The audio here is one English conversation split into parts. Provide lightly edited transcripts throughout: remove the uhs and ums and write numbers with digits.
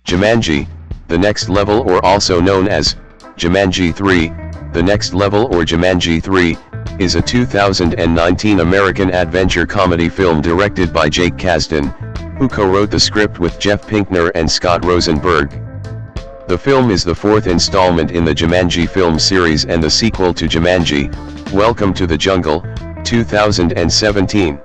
Jumanji, The Next Level, or also known as Jumanji 3, The Next Level or Jumanji 3, is a 2019 American adventure comedy film directed by Jake Kasdan, who co-wrote the script with Jeff Pinkner and Scott Rosenberg. The film is the fourth installment in the Jumanji film series and the sequel to Jumanji, Welcome to the Jungle, 2017.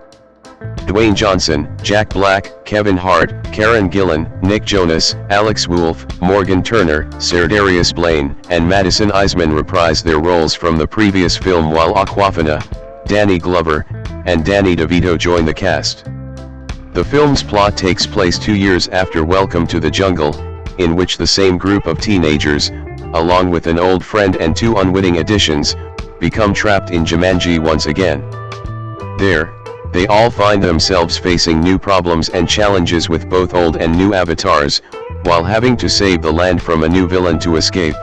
Dwayne Johnson, Jack Black, Kevin Hart, Karen Gillan, Nick Jonas, Alex Wolff, Morgan Turner, Serdarius Blain, and Madison Iseman reprise their roles from the previous film, while Awkwafina, Danny Glover, and Danny DeVito join the cast. The film's plot takes place 2 years after Welcome to the Jungle, in which the same group of teenagers, along with an old friend and 2 unwitting additions, become trapped in Jumanji once again. There, they all find themselves facing new problems and challenges with both old and new avatars, while having to save the land from a new villain to escape.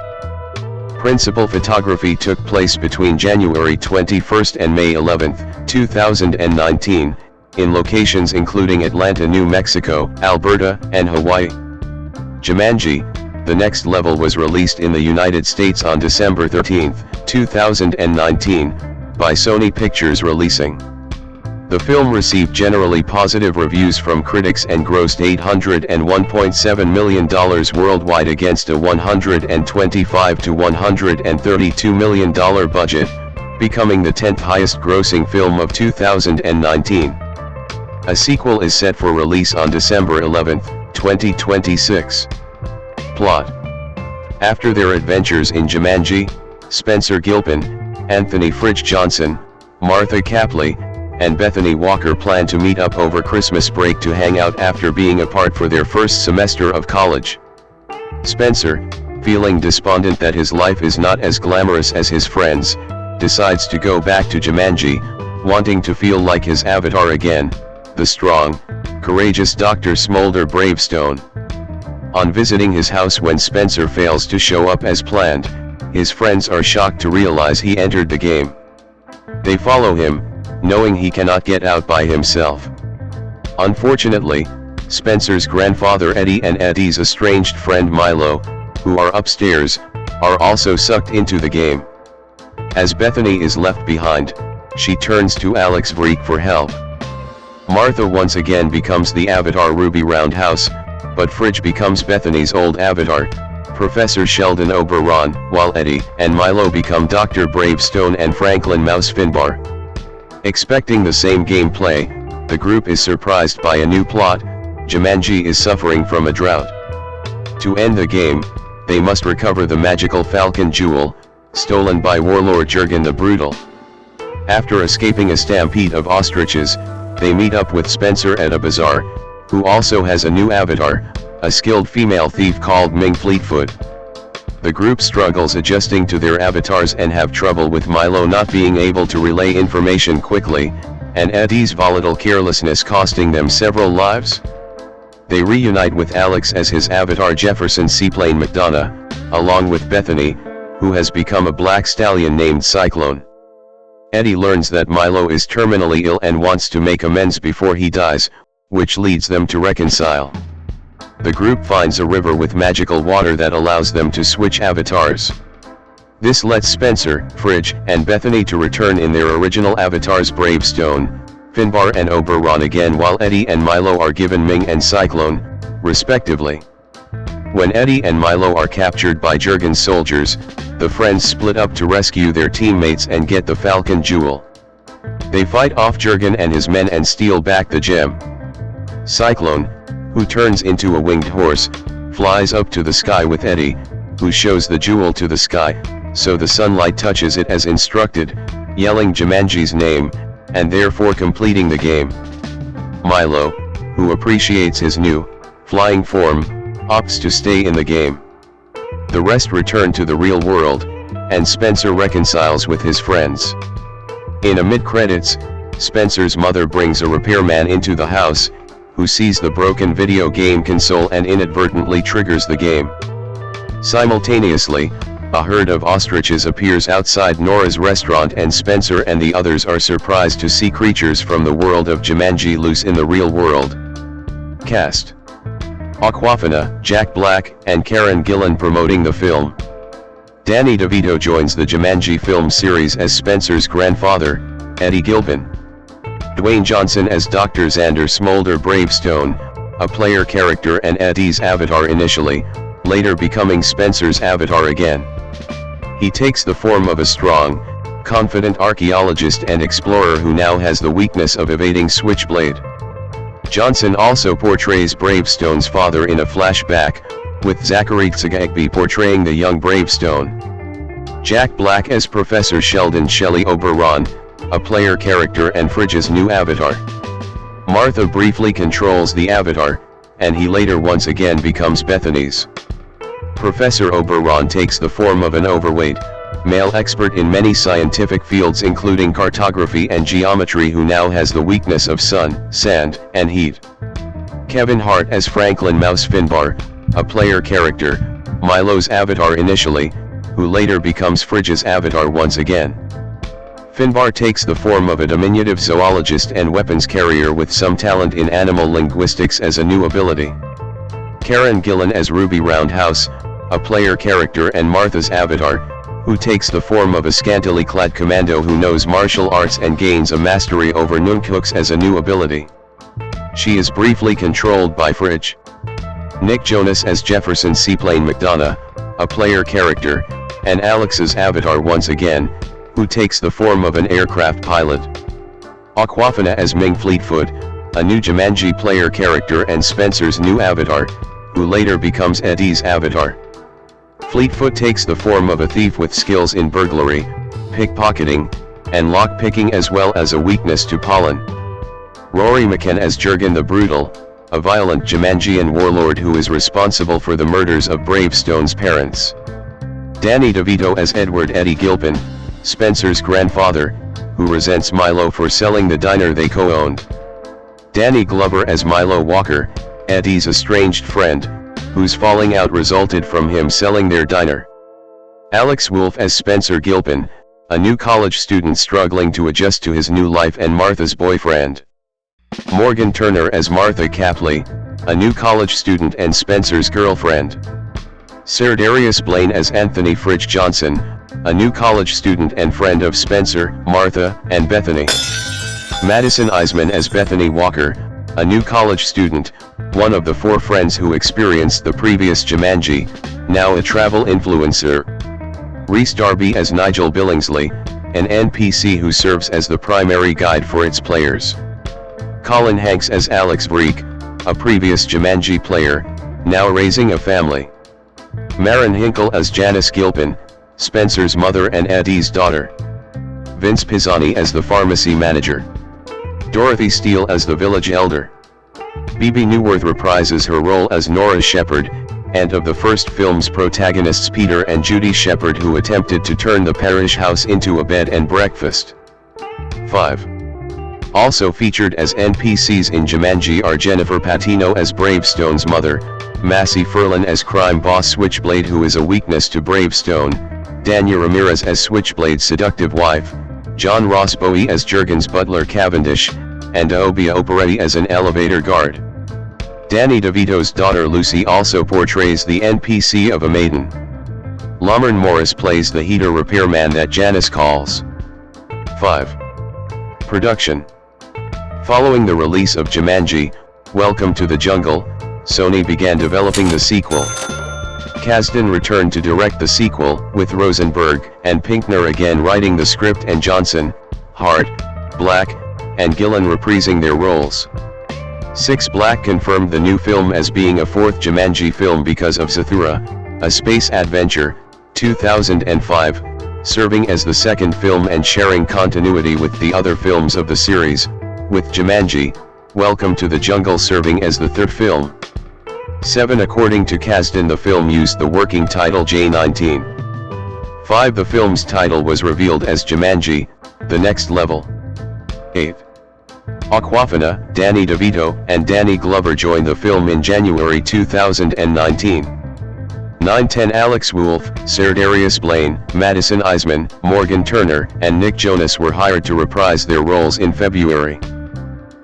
Principal photography took place between January 21 and May 11, 2019, in locations including Atlanta, New Mexico, Alberta, and Hawaii. Jumanji, The Next Level was released in the United States on December 13, 2019, by Sony Pictures Releasing. The film received generally positive reviews from critics and grossed $801.7 million worldwide against a $125 to $132 million budget, becoming the 10th highest grossing film of 2019. A sequel is set for release on December 11, 2026. Plot. After their adventures in Jumanji, Spencer Gilpin, Anthony Fridge Johnson, Martha Capley, and Bethany Walker plan to meet up over Christmas break to hang out after being apart for their first semester of college. Spencer, feeling despondent that his life is not as glamorous as his friends, decides to go back to Jumanji, wanting to feel like his avatar again, the strong, courageous Dr. Smolder Bravestone. On visiting his house when Spencer fails to show up as planned, his friends are shocked to realize he entered the game. They follow him, knowing he cannot get out by himself. Unfortunately, Spencer's grandfather Eddie and Eddie's estranged friend Milo, who are upstairs, are also sucked into the game. As Bethany is left behind, she turns to Alex Vreek for help. Martha once again becomes the avatar Ruby Roundhouse, but Fridge becomes Bethany's old avatar, Professor Shelly Oberon, while Eddie and Milo become Dr. Bravestone and Franklin Mouse Finbar. Expecting the same gameplay, the group is surprised by a new plot. Jumanji is suffering from a drought. To end the game, they must recover the magical Falcon jewel, stolen by warlord Jurgen the Brutal. After escaping a stampede of ostriches, they meet up with Spencer at a bazaar, who also has a new avatar, a skilled female thief called Ming Fleetfoot. The group struggles adjusting to their avatars and have trouble with Milo not being able to relay information quickly, and Eddie's volatile carelessness costing them several lives. They reunite with Alex as his avatar Jefferson Seaplane McDonough, along with Bethany, who has become a black stallion named Cyclone. Eddie learns that Milo is terminally ill and wants to make amends before he dies, which leads them to reconcile. The group finds a river with magical water that allows them to switch avatars. This lets Spencer, Fridge, and Bethany to return in their original avatars Bravestone, Finbar and Oberon again, while Eddie and Milo are given Ming and Cyclone, respectively. When Eddie and Milo are captured by Jurgen's soldiers, the friends split up to rescue their teammates and get the Falcon jewel. They fight off Jurgen and his men and steal back the gem. Cyclone, who turns into a winged horse, flies up to the sky with Eddie, who shows the jewel to the sky, so the sunlight touches it as instructed, yelling Jumanji's name, and therefore completing the game. Milo, who appreciates his new, flying form, opts to stay in the game. The rest return to the real world, and Spencer reconciles with his friends. In a mid-credits, Spencer's mother brings a repairman into the house, who sees the broken video game console and inadvertently triggers the game. Simultaneously, a herd of ostriches appears outside Nora's restaurant, and Spencer and the others are surprised to see creatures from the world of Jumanji loose in the real world. Cast: Awkwafina, Jack Black, and Karen Gillan promoting the film. Danny DeVito joins the Jumanji film series as Spencer's grandfather, Eddie Gilban. Dwayne Johnson as Dr. Xander Smolder Bravestone, a player character and Eddie's avatar initially, later becoming Spencer's avatar again. He takes the form of a strong, confident archaeologist and explorer who now has the weakness of evading Switchblade. Johnson also portrays Bravestone's father in a flashback, with Zachary Tsagagbe portraying the young Bravestone. Jack Black as Professor Shelly Oberon, a player character and Fridge's new avatar. Martha briefly controls the avatar, and he later once again becomes Bethany's. Professor Oberon takes the form of an overweight, male expert in many scientific fields including cartography and geometry who now has the weakness of sun, sand, and heat. Kevin Hart as Franklin Mouse Finbar, a player character, Milo's avatar initially, who later becomes Fridge's avatar once again. Finbar takes the form of a diminutive zoologist and weapons carrier with some talent in animal linguistics as a new ability. Karen Gillan as Ruby Roundhouse, a player character and Martha's avatar, who takes the form of a scantily clad commando who knows martial arts and gains a mastery over nunchucks as a new ability. She is briefly controlled by Fridge. Nick Jonas as Jefferson Seaplane McDonough, a player character, and Alex's avatar once again, who takes the form of an aircraft pilot. Awkwafina as Ming Fleetfoot, a new Jumanji player character and Spencer's new avatar, who later becomes Eddie's avatar. Fleetfoot takes the form of a thief with skills in burglary, pickpocketing, and lock-picking as well as a weakness to pollen. Rory McCann as Jurgen the Brutal, a violent Jumanji-and warlord who is responsible for the murders of Bravestone's parents. Danny DeVito as Edward Eddie Gilpin, Spencer's grandfather, who resents Milo for selling the diner they co-owned. Danny Glover as Milo Walker, Eddie's estranged friend, whose falling out resulted from him selling their diner. Alex Wolff as Spencer Gilpin, a new college student struggling to adjust to his new life and Martha's boyfriend. Morgan Turner as Martha Capley, a new college student and Spencer's girlfriend. Serdarius Blain as Anthony Fridge Johnson, a new college student and friend of Spencer, Martha, and Bethany. Madison Iseman as Bethany Walker, a new college student, one of the 4 friends who experienced the previous Jumanji, now a travel influencer. Rhys Darby as Nigel Billingsley, an NPC who serves as the primary guide for its players. Colin Hanks as Alex Vreek, a previous Jumanji player, now raising a family. Maren Hinkle as Janice Gilpin, Spencer's mother and Eddie's daughter. Vince Pisani as the pharmacy manager. Dorothy Steele as the village elder. Bebe Neuwirth reprises her role as Nora Shepherd, and of the first film's protagonists Peter and Judy Shepherd who attempted to turn the parish house into a bed and breakfast. 5. Also featured as NPCs in Jumanji are Jennifer Patino as Bravestone's mother, Massey Ferlin as crime boss Switchblade who is a weakness to Bravestone, Danya Ramirez as Switchblade's seductive wife, John Ross Bowie as Jurgen's butler Cavendish, and Obia Operetti as an elevator guard. Danny DeVito's daughter Lucy also portrays the NPC of a maiden. Lamern Morris plays the heater repairman that Janice calls. 5. Production. Following the release of Jumanji, Welcome to the Jungle, Sony began developing the sequel. Kasdan returned to direct the sequel, with Rosenberg and Pinkner again writing the script and Johnson, Hart, Black, and Gillan reprising their roles. 6 Black confirmed the new film as being a 4th Jumanji film because of Zathura, a space adventure, 2005, serving as the 2nd film and sharing continuity with the other films of the series, with Jumanji, Welcome to the Jungle serving as the 3rd film. 7 According to Kasdan the film used the working title J19. 5 The film's title was revealed as Jumanji, The Next Level. 8. Awkwafina, Danny DeVito, and Danny Glover joined the film in January 2019. 9-10 Alex Wolff, Serdarius Blain, Madison Iseman, Morgan Turner, and Nick Jonas were hired to reprise their roles in February.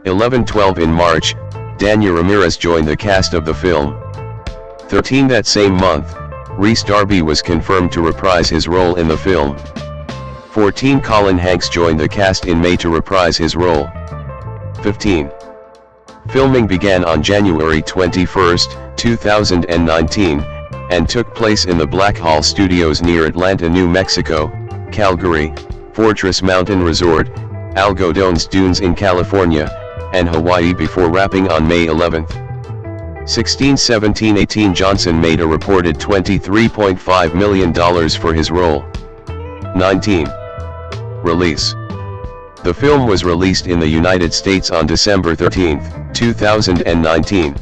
11-12 In March, Danya Ramirez joined the cast of the film. 13 That same month, Rhys Darby was confirmed to reprise his role in the film. 14 Colin Hanks joined the cast in May to reprise his role. 15 Filming began on January 21, 2019, and took place in the Blackhall Studios near Atlanta, New Mexico, Calgary, Fortress Mountain Resort, Algodones Dunes in California, and Hawaii before wrapping on May 11. 16, 17, 18 Johnson made a reported $23.5 million for his role. 19 Release. The film was released in the United States on December 13, 2019.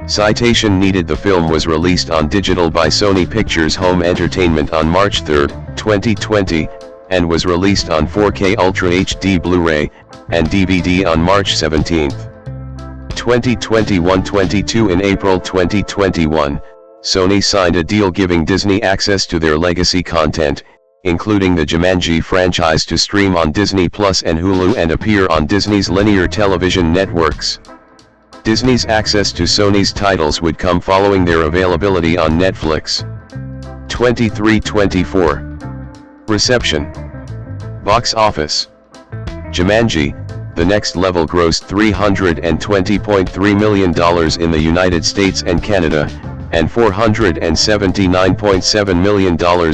Citation needed. The film was released on digital by Sony Pictures Home Entertainment on March 3, 2020, and was released on 4K Ultra HD Blu-ray and DVD on March 17, 2021. 22 In April 2021, Sony signed a deal giving Disney access to their legacy content, including the Jumanji franchise, to stream on Disney Plus and Hulu and appear on Disney's linear television networks. Disney's access to Sony's titles would come following their availability on Netflix. 23-24 Reception. Box office. Jumanji: The Next Level grossed $320.3 million in the United States and Canada, and $479.7 million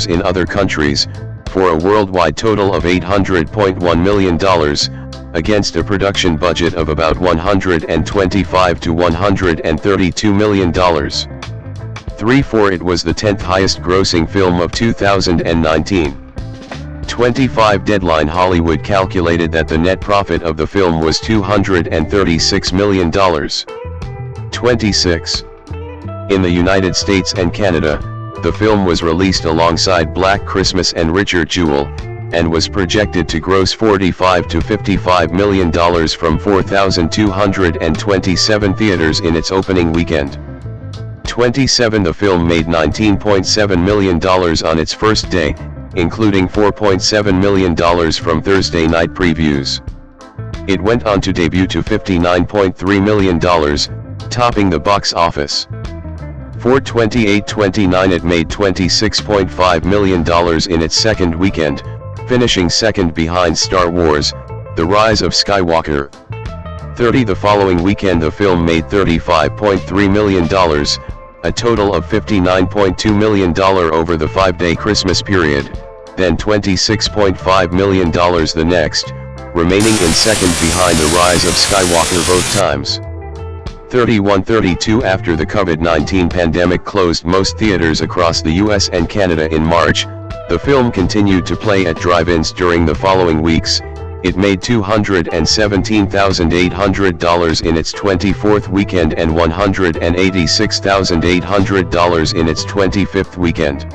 in other countries, for a worldwide total of $800.1 million, against a production budget of about $125 to $132 million. 3-4 It was the 10th highest grossing film of 2019. 25 Deadline Hollywood calculated that the net profit of the film was $236 million. 26 In the United States and Canada, the film was released alongside Black Christmas and Richard Jewell, and was projected to gross $45 to $55 million from 4,227 theaters in its opening weekend. 27 The film made $19.7 million on its first day, including $4.7 million from Thursday night previews. It went on to debut to $59.3 million, topping the box office. For 28-29 it made $26.5 million in its second weekend, finishing second behind Star Wars: The Rise of Skywalker. 30 The following weekend the film made $35.3 million, a total of $59.2 million over the 5-day Christmas period, then $26.5 million the next, remaining in second behind The Rise of Skywalker both times. 31-32 After the COVID-19 pandemic closed most theaters across the US and Canada in March, the film continued to play at drive-ins during the following weeks. It made $217,800 in its 24th weekend and $186,800 in its 25th weekend.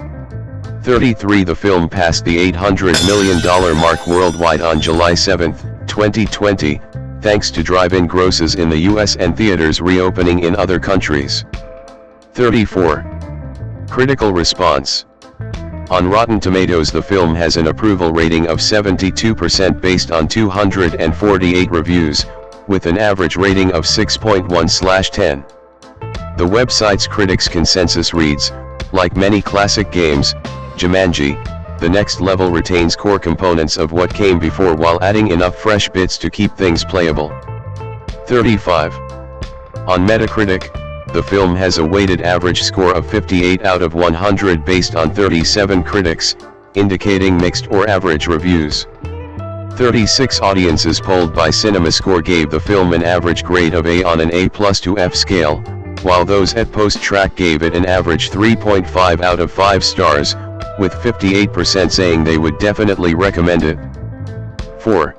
33 The film passed the $800 million mark worldwide on July 7, 2020, thanks to drive-in grosses in the US and theaters reopening in other countries. 34 Critical response. On Rotten Tomatoes the film has an approval rating of 72% based on 248 reviews, with an average rating of 6.1/10. The website's critics' consensus reads, like many classic games, Jumanji: The Next Level retains core components of what came before while adding enough fresh bits to keep things playable. 35. On Metacritic, the film has a weighted average score of 58 out of 100 based on 37 critics, indicating mixed or average reviews. 36 audiences polled by CinemaScore gave the film an average grade of A on an A+ to F scale, while those at Post-Track gave it an average 3.5 out of 5 stars, with 58% saying they would definitely recommend it. 4.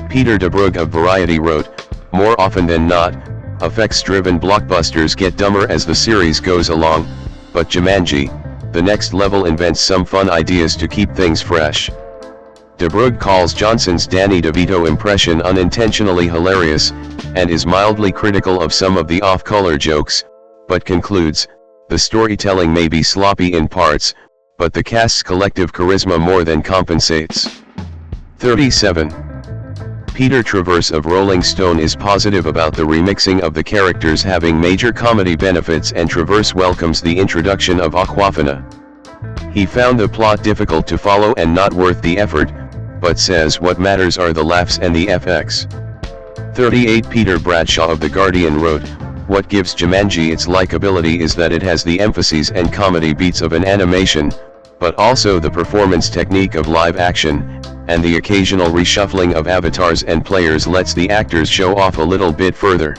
Peter DeBrugge of Variety wrote, "More often than not, effects-driven blockbusters get dumber as the series goes along, but Jumanji: The Next Level invents some fun ideas to keep things fresh." DeBrugge calls Johnson's Danny DeVito impression unintentionally hilarious, and is mildly critical of some of the off-color jokes, but concludes, "The storytelling may be sloppy in parts, but the cast's collective charisma more than compensates." 37. Peter Travers of Rolling Stone is positive about the remixing of the characters having major comedy benefits, and Travers welcomes the introduction of Awkwafina. He found the plot difficult to follow and not worth the effort, but says what matters are the laughs and the FX. 38 Peter Bradshaw of The Guardian wrote, "What gives Jumanji its likability is that it has the emphases and comedy beats of an animation, but also the performance technique of live action, and the occasional reshuffling of avatars and players lets the actors show off a little bit further.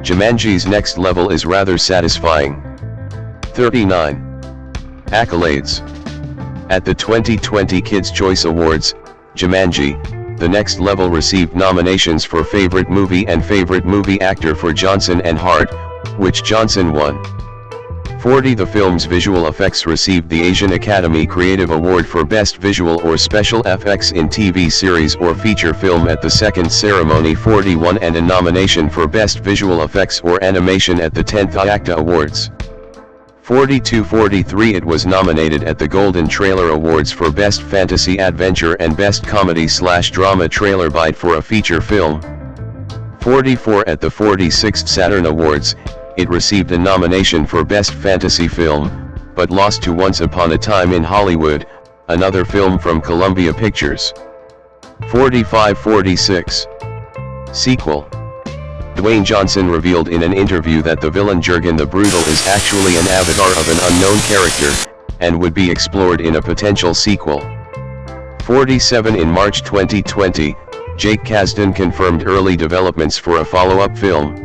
Jumanji's next level is rather satisfying." 39. Accolades. At the 2020 Kids' Choice Awards, Jumanji: The Next Level received nominations for Favorite Movie and Favorite Movie Actor for Johnson and Hart, which Johnson won. 40. The film's visual effects received the Asian Academy Creative Award for Best Visual or Special FX in TV Series or Feature Film at the second ceremony 41, and a nomination for Best Visual Effects or Animation at the 10th IACTA Awards. 42-43 It was nominated at the Golden Trailer Awards for Best Fantasy Adventure and Best Comedy/Drama Trailer Bite for a Feature Film. 44 At the 46th Saturn Awards, it received a nomination for Best Fantasy Film, but lost to Once Upon a Time in Hollywood, another film from Columbia Pictures. 45-46 Sequel. Dwayne Johnson revealed in an interview that the villain Jurgen the Brutal is actually an avatar of an unknown character, and would be explored in a potential sequel. 47 In March 2020, Jake Kasdan confirmed early developments for a follow-up film.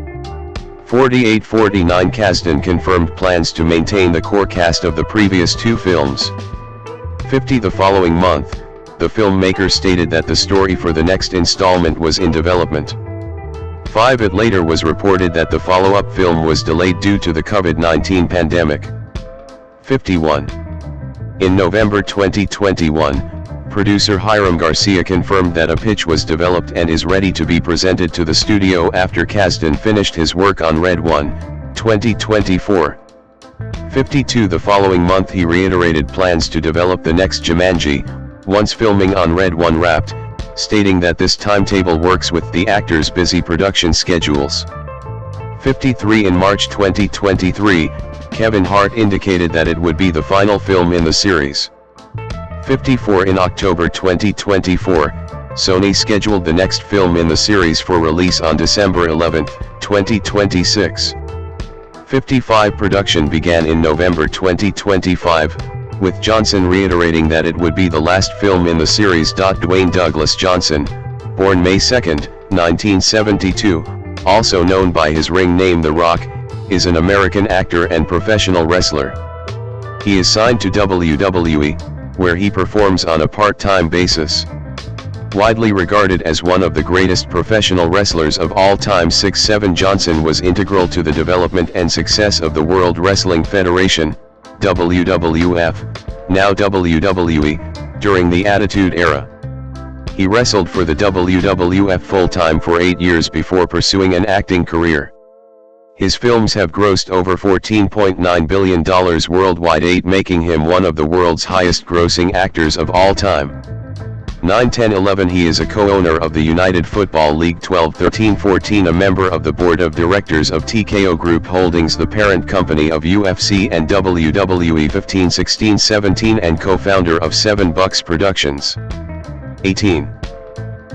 48-49 Kasdan confirmed plans to maintain the core cast of the previous two films. 50 The following month, the filmmaker stated that the story for the next installment was in development. 5 It later was reported that the follow-up film was delayed due to the COVID-19 pandemic. 51 In November 2021, producer Hiram Garcia confirmed that a pitch was developed and is ready to be presented to the studio after Kasdan finished his work on Red 1, 2024. 52 The following month he reiterated plans to develop the next Jumanji, once filming on Red 1 wrapped, stating that this timetable works with the actors' busy production schedules. 53 In March 2023, Kevin Hart indicated that it would be the final film in the series. 54 In October 2024, Sony scheduled the next film in the series for release on December 11, 2026. 55 Production began in November 2025, with Johnson reiterating that it would be the last film in the series. Dwayne Douglas Johnson, born May 2, 1972, also known by his ring name The Rock, is an American actor and professional wrestler. He is signed to WWE, where he performs on a part-time basis. Widely regarded as one of the greatest professional wrestlers of all time, 6'7" Johnson was integral to the development and success of the World Wrestling Federation, WWF, now WWE, during the Attitude Era. He wrestled for the WWF full-time for 8 years before pursuing an acting career. His films have grossed over $14.9 billion worldwide, making him one of the world's highest-grossing actors of all time. 9, 10, 11 He is a co-owner of the United Football League. 12, 13, 14 A member of the board of directors of TKO Group Holdings, the parent company of UFC and WWE. 15, 16, 17 and co-founder of 7 Bucks Productions. 18.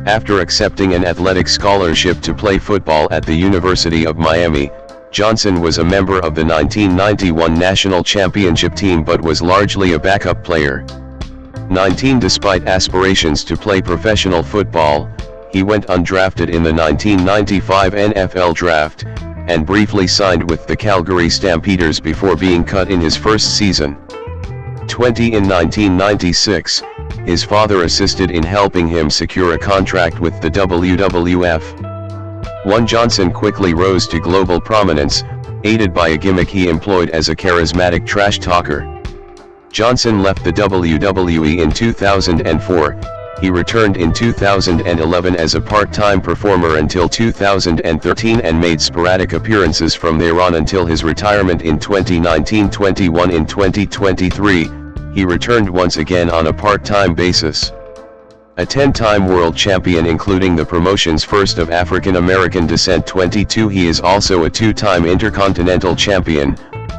After accepting an athletic scholarship to play football at the University of Miami, Johnson was a member of the 1991 national championship team but was largely a backup player. 19 Despite aspirations to play professional football, he went undrafted in the 1995 NFL Draft, and briefly signed with the Calgary Stampeders before being cut in his first season. 20 In 1996, his father assisted in helping him secure a contract with the WWF. 1 Johnson quickly rose to global prominence, aided by a gimmick he employed as a charismatic trash talker. Johnson left the WWE in 2004, he returned in 2011 as a part-time performer until 2013 and made sporadic appearances from there on until his retirement in 2019-21. In 2023, he returned once again on a part-time basis. A 10-time world champion including the promotion's first of African American descent 22. He is also a 2-time Intercontinental Champion,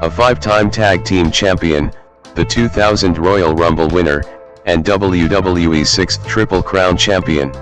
a 5-time Tag Team Champion, the 2000 Royal Rumble winner, and WWE's 6th Triple Crown Champion.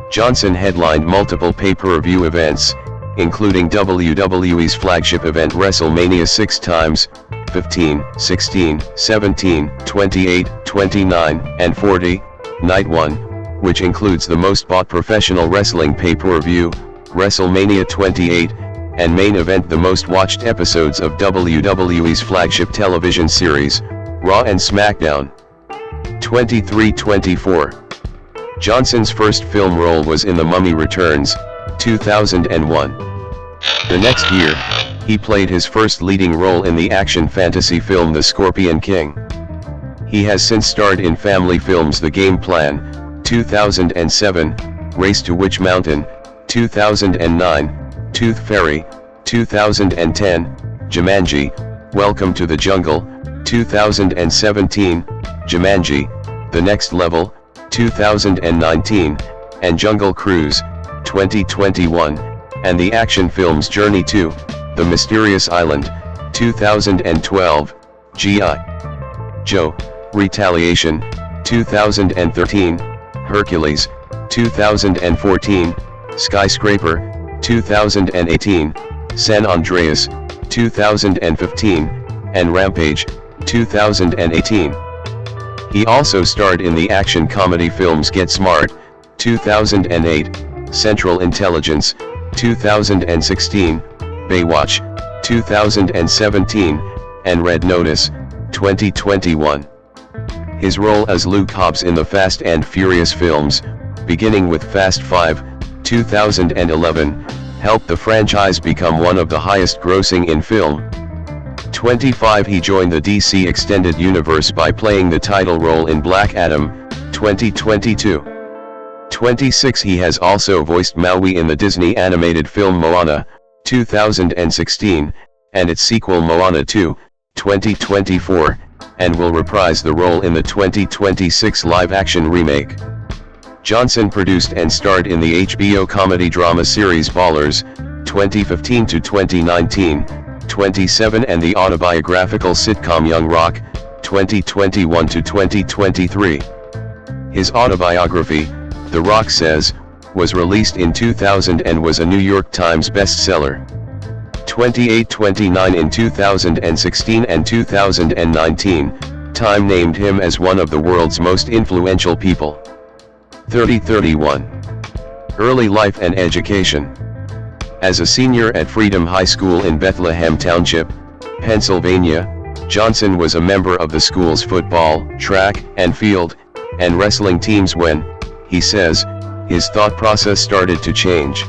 Johnson headlined multiple pay-per-view events, including WWE's flagship event WrestleMania 6 times, 15, 16, 17, 28, 29, and 40, Night 1, which includes the most bought professional wrestling pay-per-view, WrestleMania 28, and main event the most watched episodes of WWE's flagship television series, Raw and SmackDown. 23-24. Johnson's first film role was in The Mummy Returns, 2001. The next year, he played his first leading role in the action fantasy film The Scorpion King. He has since starred in family films The Game Plan, 2007, Race to Witch Mountain, 2009, Tooth Fairy, 2010, Jumanji, Welcome to the Jungle, 2017, Jumanji, The Next Level, 2019, and Jungle Cruise, 2021, and the action films Journey to The Mysterious Island, 2012, G.I. Joe, Retaliation, 2013, Hercules, 2014, Skyscraper, 2018, San Andreas, 2015, and Rampage, 2018. He also starred in the action comedy films Get Smart, 2008, Central Intelligence, 2016, Baywatch, 2017, and Red Notice, 2021. His role as Luke Hobbs in the Fast and Furious films, beginning with Fast 5, 2011, helped the franchise become one of the highest grossing in film. 25. He joined the DC Extended Universe by playing the title role in Black Adam, 2022. 26. He has also voiced Maui in the Disney animated film Moana, 2016, and its sequel Moana 2, 2024, and will reprise the role in the 2026 live-action remake. Johnson produced and starred in the HBO comedy drama series Ballers, 2015 to 2019, 27, and the autobiographical sitcom Young Rock, 2021 to 2023. His autobiography, The Rock Says, was released in 2000 and was a New York Times bestseller. 28-29. In 2016 and 2019, Time named him as one of the world's most influential people. 30-31. Early life and education. As a senior at Freedom High School in Bethlehem Township, Pennsylvania, Johnson was a member of the school's football, track and field, and wrestling teams when, he says, his thought process started to change.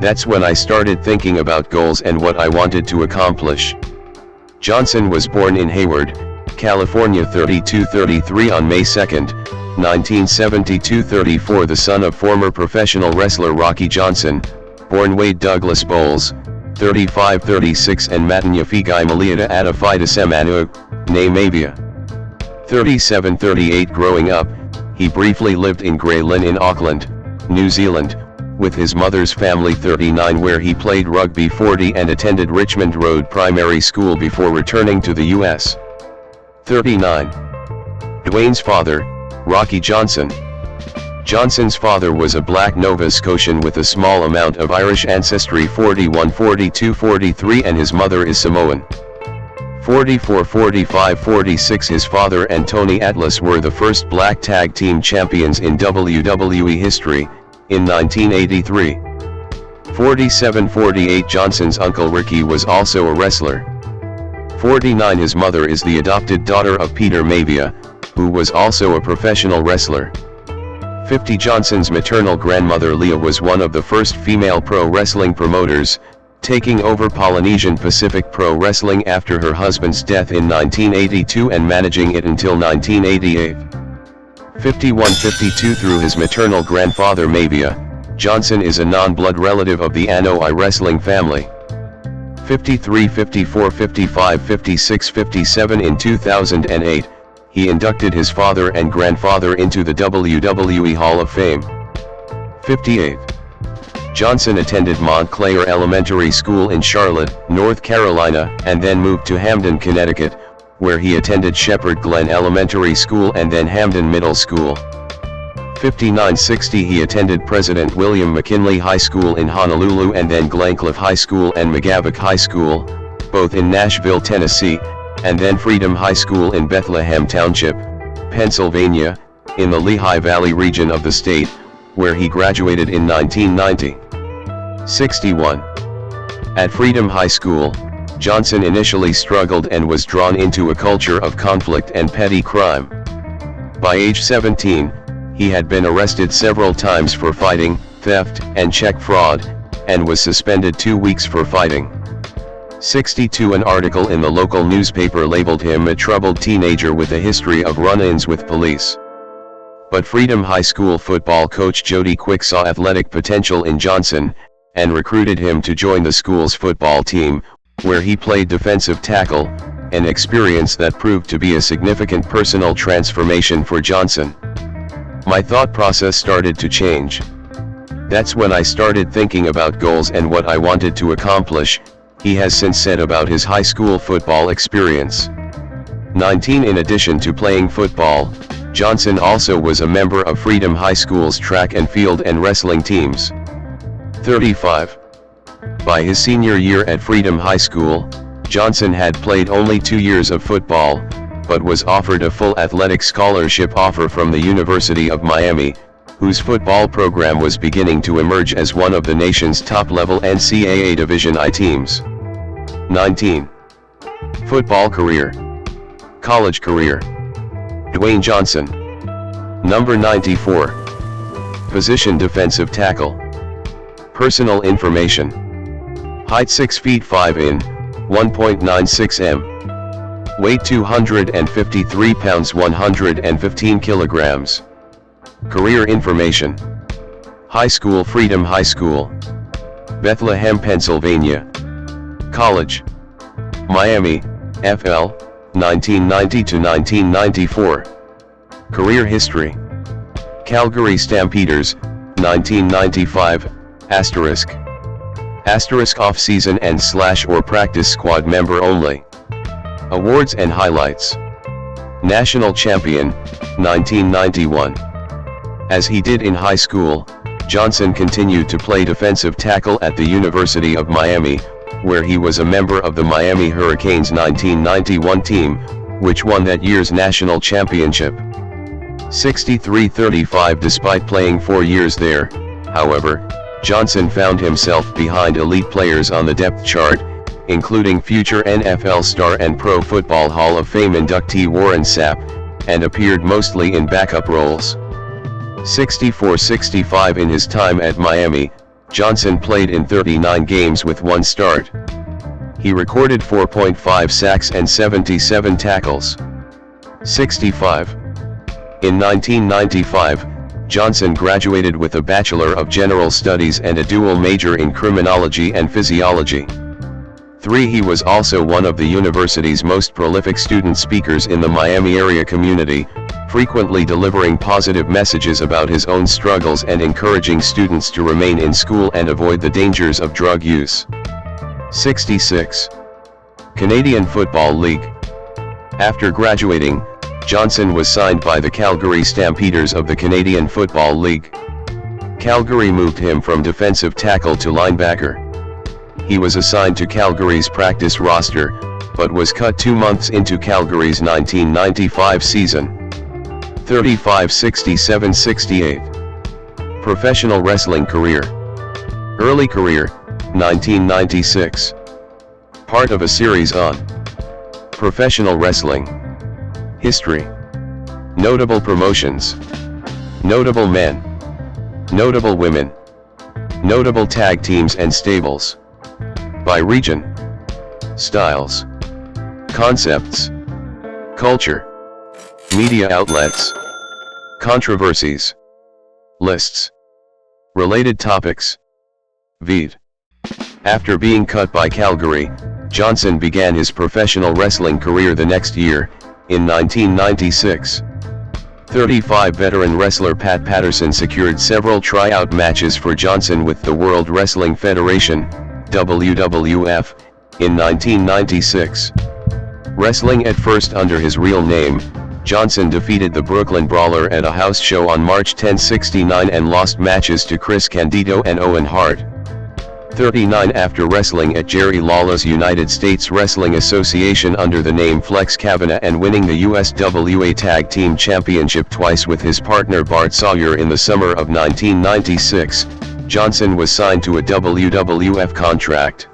That's when I started thinking about goals and what I wanted to accomplish. Johnson was born in Hayward, California 32-33 on May 2, 1972. 34. The son of former professional wrestler Rocky Johnson, born Wade Douglas Bowles, 35-36, and Matanyafigai Maliata Adafida Semanu, née Mavia. 37-38. Growing up, he briefly lived in Grey Lynn in Auckland, New Zealand, with his mother's family. 39. Where he played rugby. 40. And attended Richmond Road Primary School before returning to the U.S. 39. Dwayne's father, Rocky Johnson. Johnson's father was a black Nova Scotian with a small amount of Irish ancestry. 41, 42, 43, and his mother is Samoan. 44, 45, 46. His father and Tony Atlas were the first black tag team champions in WWE history, in 1983. 47, 48. Johnson's uncle Ricky was also a wrestler. 49. His mother is the adopted daughter of Peter Mavia, who was also a professional wrestler. 50. Johnson's maternal grandmother Leah was one of the first female pro wrestling promoters, taking over Polynesian Pacific Pro Wrestling after her husband's death in 1982 and managing it until 1988. 51. 52. Through his maternal grandfather Mavia, Johnson is a non-blood relative of the Anoa'i wrestling family. 53, 54, 55, 56, 57. In 2008, he inducted his father and grandfather into the WWE Hall of Fame. 58. Johnson attended Montclair Elementary School in Charlotte, North Carolina, and then moved to Hamden, Connecticut, where he attended Shepherd Glen Elementary School and then Hamden Middle School. 59-60 he attended President William McKinley High School in Honolulu and then Glencliff High School and McGavock High School, both in Nashville, Tennessee, and then Freedom High School in Bethlehem Township, Pennsylvania, in the Lehigh Valley region of the state, where he graduated in 1990. 61. At Freedom High School, Johnson initially struggled and was drawn into a culture of conflict and petty crime. By age 17, he had been arrested several times for fighting, theft, and check fraud, and was suspended 2 weeks for fighting. 62 An article in the local newspaper labeled him a troubled teenager with a history of run-ins with police. But Freedom High School football coach Jody Quick saw athletic potential in Johnson, and recruited him to join the school's football team, where he played defensive tackle, an experience that proved to be a significant personal transformation for Johnson. My thought process started to change. That's when I started thinking about goals and what I wanted to accomplish, he has since said about his high school football experience. 19 In addition to playing football, Johnson also was a member of Freedom High School's track and field and wrestling teams. 35. By his senior year at Freedom High School, Johnson had played only 2 years of football, but was offered a full athletic scholarship offer from the University of Miami, whose football program was beginning to emerge as one of the nation's top-level NCAA Division I teams. 19. Football career. College career. Dwayne Johnson. Number 94. Position defensive tackle. Personal information. Height 6 feet 5 in, 1.96 m. Weight 253 pounds 115 kilograms. Career information. High school Freedom High School. Bethlehem, Pennsylvania. College. Miami, FL, 1990 to 1994. Career history. Calgary Stampeders, 1995, asterisk. Asterisk off-season and / or practice squad member only. Awards and highlights. National champion, 1991. As he did in high school, Johnson continued to play defensive tackle at the University of Miami, where he was a member of the Miami Hurricanes 1991 team, which won that year's national championship. 63-35 Despite playing 4 years there, however, Johnson found himself behind elite players on the depth chart, including future NFL star and Pro Football Hall of Fame inductee Warren Sapp, and appeared mostly in backup roles. 64-65 In his time at Miami, Johnson played in 39 games with 1 start. He recorded 4.5 sacks and 77 tackles. 65. In 1995, Johnson graduated with a Bachelor of General Studies and a dual major in Criminology and Physiology. 3. He was also one of the university's most prolific student speakers in the Miami area community, frequently delivering positive messages about his own struggles and encouraging students to remain in school and avoid the dangers of drug use. 66. Canadian Football League. After graduating, Johnson was signed by the Calgary Stampeders of the Canadian Football League. Calgary moved him from defensive tackle to linebacker. He was assigned to Calgary's practice roster, but was cut 2 months into Calgary's 1995 season. 35-67-68. Professional wrestling career. Early career, 1996. Part of a series on professional wrestling. History. Notable promotions. Notable men. Notable women. Notable tag teams and stables. By region. Styles. Concepts. Culture. Media outlets. Controversies. Lists. Related topics. Vide. After being cut by Calgary, Johnson began his professional wrestling career the next year, in 1996. 35 veteran wrestler Pat Patterson secured several tryout matches for Johnson with the World Wrestling Federation, WWF, in 1996. Wrestling at first under his real name, Johnson defeated the Brooklyn Brawler at a house show on March 10, '69 and lost matches to Chris Candido and Owen Hart. 39 after wrestling at Jerry Lawler's United States Wrestling Association under the name Flex Kavanaugh and winning the USWA Tag Team Championship twice with his partner Bart Sawyer in the summer of 1996, Johnson was signed to a WWF contract.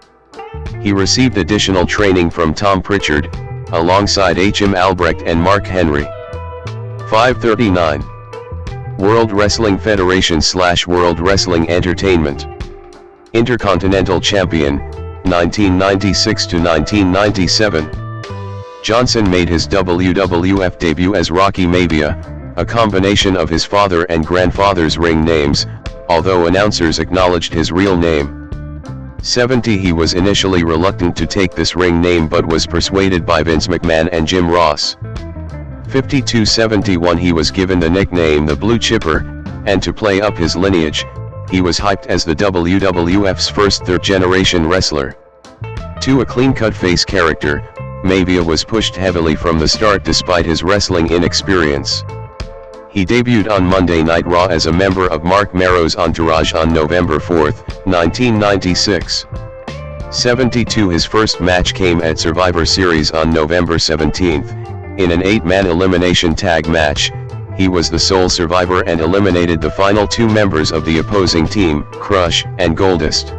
He received additional training from Tom Pritchard, alongside H.M. Albrecht and Mark Henry. 539. World Wrestling Federation / World Wrestling Entertainment. Intercontinental Champion, 1996 to 1997. Johnson made his WWF debut as Rocky Maivia, a combination of his father and grandfather's ring names, although announcers acknowledged his real name. 70 He was initially reluctant to take this ring name but was persuaded by Vince McMahon and Jim Ross. 52-71 He was given the nickname the Blue Chipper, and to play up his lineage, he was hyped as the WWF's first third-generation wrestler. To a clean-cut face character, Maivia was pushed heavily from the start despite his wrestling inexperience. He debuted on Monday Night Raw as a member of Mark Marrow's entourage on November 4, 1996. 72 His first match came at Survivor Series on November 17, in an 8-man elimination tag match. He was the sole survivor and eliminated the final two members of the opposing team, Crush and Goldust.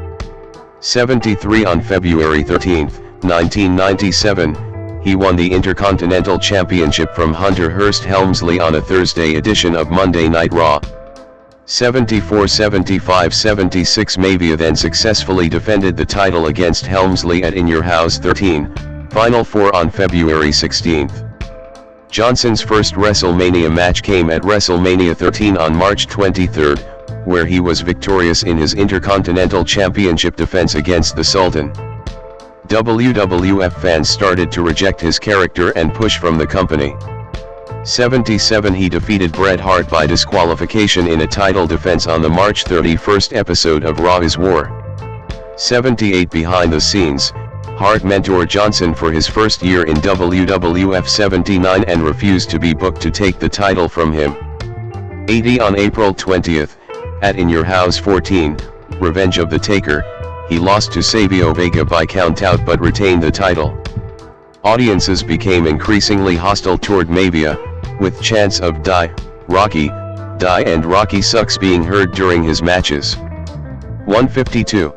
73 On February 13, 1997, he won the Intercontinental Championship from Hunter Hearst Helmsley on a Thursday edition of Monday Night Raw. 74 75 76 Maivia then successfully defended the title against Helmsley at In Your House 13, Final 4 on February 16. Johnson's first WrestleMania match came at WrestleMania 13 on March 23, where he was victorious in his Intercontinental Championship defense against the Sultan. WWF fans started to reject his character and push from the company. 77 He defeated Bret Hart by disqualification in a title defense on the March 31 episode of Raw is War. 78 Behind the scenes, Hart mentored Johnson for his first year in WWF 79 and refused to be booked to take the title from him. 80 On April 20, at In Your House 14, Revenge of the Taker, he lost to Savio Vega by countout but retained the title. Audiences became increasingly hostile toward Maivia, with chants of Die, Rocky, Die and Rocky Sucks being heard during his matches. 152.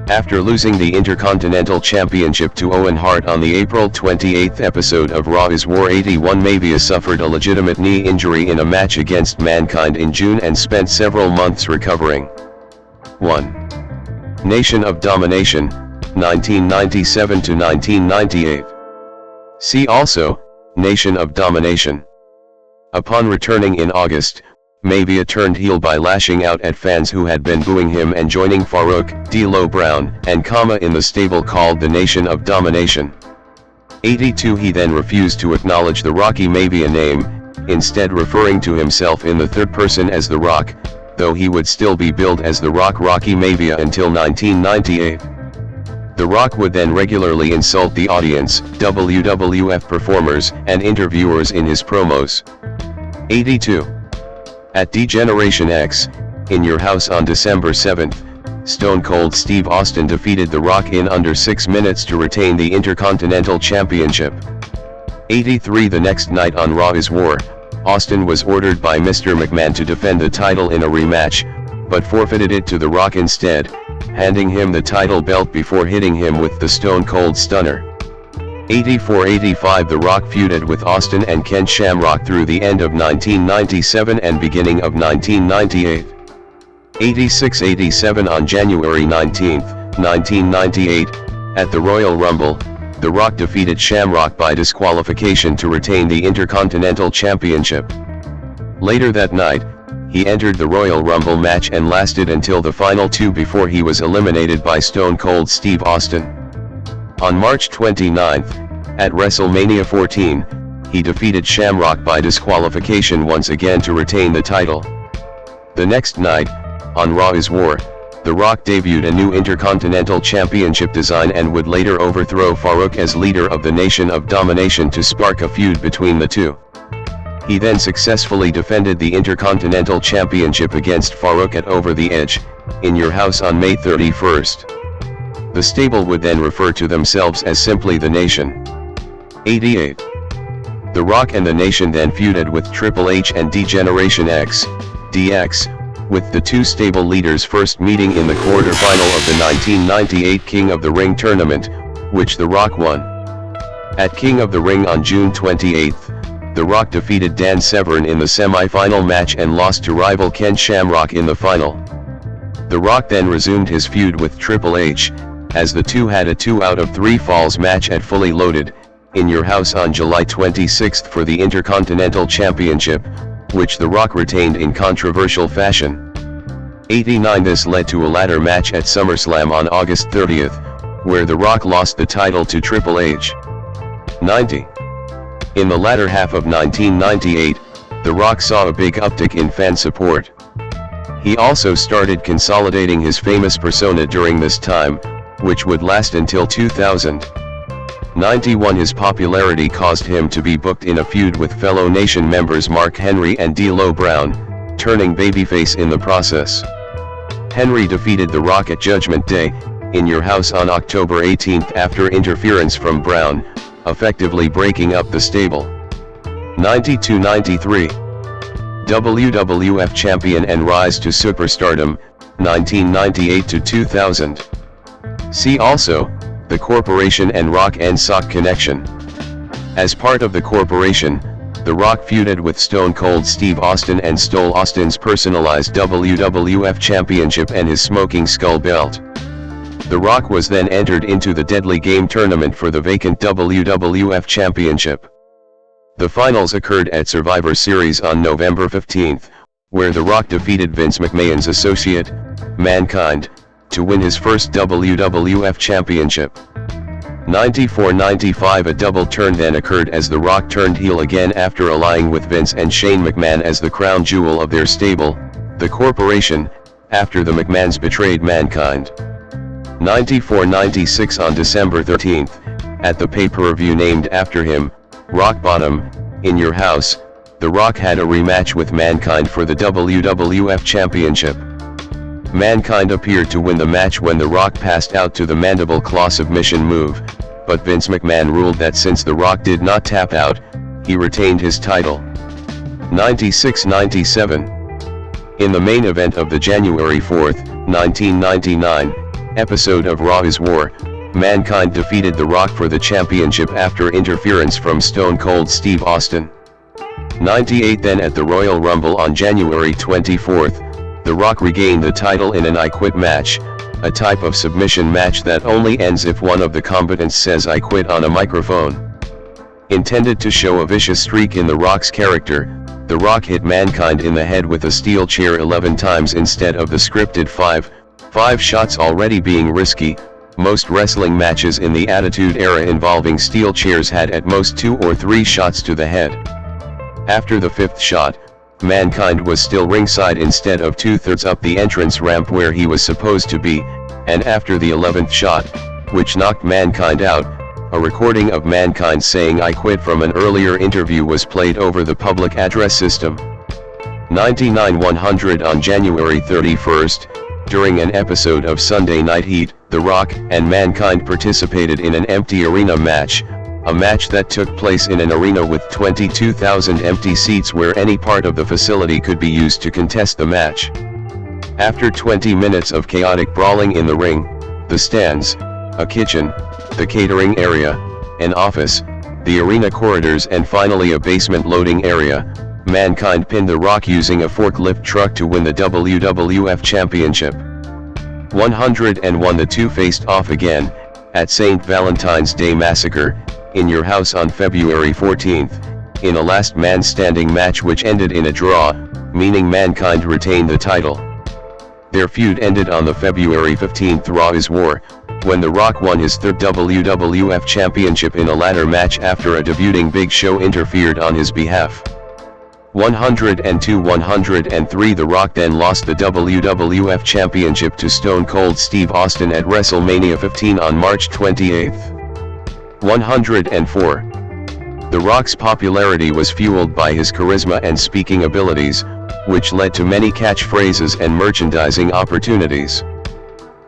After losing the Intercontinental Championship to Owen Hart on the April 28 episode of Raw is War 81, Maivia suffered a legitimate knee injury in a match against Mankind in June and spent several months recovering. 1. Nation of Domination, 1997 to 1998. See also, Nation of Domination. Upon returning in August, Maivia turned heel by lashing out at fans who had been booing him and joining Farouk, D'Lo Brown, and Kama in the stable called the Nation of Domination. 82 He then refused to acknowledge the Rocky Maivia name, instead referring to himself in the third person as The Rock, though he would still be billed as The Rock Rocky Maivia until 1998. The Rock would then regularly insult the audience, WWF performers, and interviewers in his promos. 82. At D-Generation X, In Your House on December 7, Stone Cold Steve Austin defeated The Rock in under 6 minutes to retain the Intercontinental Championship. 83 The next night on Raw is War, Austin was ordered by Mr. McMahon to defend the title in a rematch, but forfeited it to The Rock instead, handing him the title belt before hitting him with the Stone Cold Stunner. 84-85 The Rock feuded with Austin and Ken Shamrock through the end of 1997 and beginning of 1998. 86-87 On January 19, 1998, at the Royal Rumble, The Rock defeated Shamrock by disqualification to retain the Intercontinental Championship. Later that night, he entered the Royal Rumble match and lasted until the final two before he was eliminated by Stone Cold Steve Austin. On March 29, at WrestleMania 14, he defeated Shamrock by disqualification once again to retain the title. The next night, on Raw is War, The Rock debuted a new Intercontinental Championship design and would later overthrow Farouk as leader of the Nation of Domination to spark a feud between the two. He then successfully defended the Intercontinental Championship against Farouk at Over the Edge, in Your House on May 31st. The stable would then refer to themselves as simply The Nation. 88. The Rock and The Nation then feuded with Triple H and D-Generation X, DX, with the two stable leaders first meeting in the quarter-final of the 1998 King of the Ring tournament, which The Rock won. At King of the Ring on June 28, The Rock defeated Dan Severn in the semi-final match and lost to rival Ken Shamrock in the final. The Rock then resumed his feud with Triple H, as the two had a 2 out of 3 falls match at Fully Loaded, in Your House on July 26 for the Intercontinental Championship, which The Rock retained in controversial fashion. 89. This led to a ladder match at SummerSlam on August 30th, where The Rock lost the title to Triple H. 90. In the latter half of 1998, The Rock saw a big uptick in fan support. He also started consolidating his famous persona during this time, which would last until 2000. 91. His popularity caused him to be booked in a feud with fellow Nation members Mark Henry and D'Lo Brown, turning babyface in the process. Henry defeated The Rock at Judgment Day, in Your House on October 18 after interference from Brown, effectively breaking up the stable. 92-93. WWF Champion and Rise to Superstardom, 1998-2000. See also, The Corporation and Rock and Sock Connection. As part of The Corporation, The Rock feuded with Stone Cold Steve Austin and stole Austin's personalized WWF Championship and his Smoking Skull belt. The Rock was then entered into the Deadly Game tournament for the vacant WWF Championship. The finals occurred at Survivor Series on November 15, where The Rock defeated Vince McMahon's associate, Mankind, to win his first WWF Championship. 94-95. A double turn then occurred as The Rock turned heel again after allying with Vince and Shane McMahon as the crown jewel of their stable, The Corporation, after the McMahons betrayed Mankind. 94-96. On December 13, at the pay-per-view named after him, Rock Bottom, in Your House, The Rock had a rematch with Mankind for the WWF Championship. Mankind appeared to win the match when The Rock passed out to the Mandible Claw submission move, but Vince McMahon ruled that since The Rock did not tap out, he retained his title. 96-97. In the main event of the January 4, 1999, episode of Raw is War, Mankind defeated The Rock for the championship after interference from Stone Cold Steve Austin. 98. Then at the Royal Rumble on January 24, The Rock regained the title in an I Quit match, a type of submission match that only ends if one of the combatants says I quit on a microphone. Intended to show a vicious streak in The Rock's character, The Rock hit Mankind in the head with a steel chair 11 times instead of the scripted 5 shots already being risky. Most wrestling matches in the Attitude Era involving steel chairs had at most 2 or 3 shots to the head. After the 5th shot, Mankind was still ringside instead of 2/3 up the entrance ramp where he was supposed to be, and after the 11th shot, which knocked Mankind out, a recording of Mankind saying I quit from an earlier interview was played over the public address system. 99-100. On January 31, during an episode of Sunday Night Heat, The Rock and Mankind participated in an empty arena match, a match that took place in an arena with 22,000 empty seats where any part of the facility could be used to contest the match. After 20 minutes of chaotic brawling in the ring, the stands, a kitchen, the catering area, an office, the arena corridors and finally a basement loading area, Mankind pinned The Rock using a forklift truck to win the WWF Championship. 101. The two faced off again, at St. Valentine's Day Massacre, in Your House on February 14, in a last man standing match which ended in a draw, meaning Mankind retained the title. Their feud ended on the February 15 Raw is War, when The Rock won his third WWF Championship in a ladder match after a debuting Big Show interfered on his behalf. 102-103 The Rock then lost the WWF Championship to Stone Cold Steve Austin at WrestleMania 15 on March 28. 104. The Rock's popularity was fueled by his charisma and speaking abilities, which led to many catchphrases and merchandising opportunities.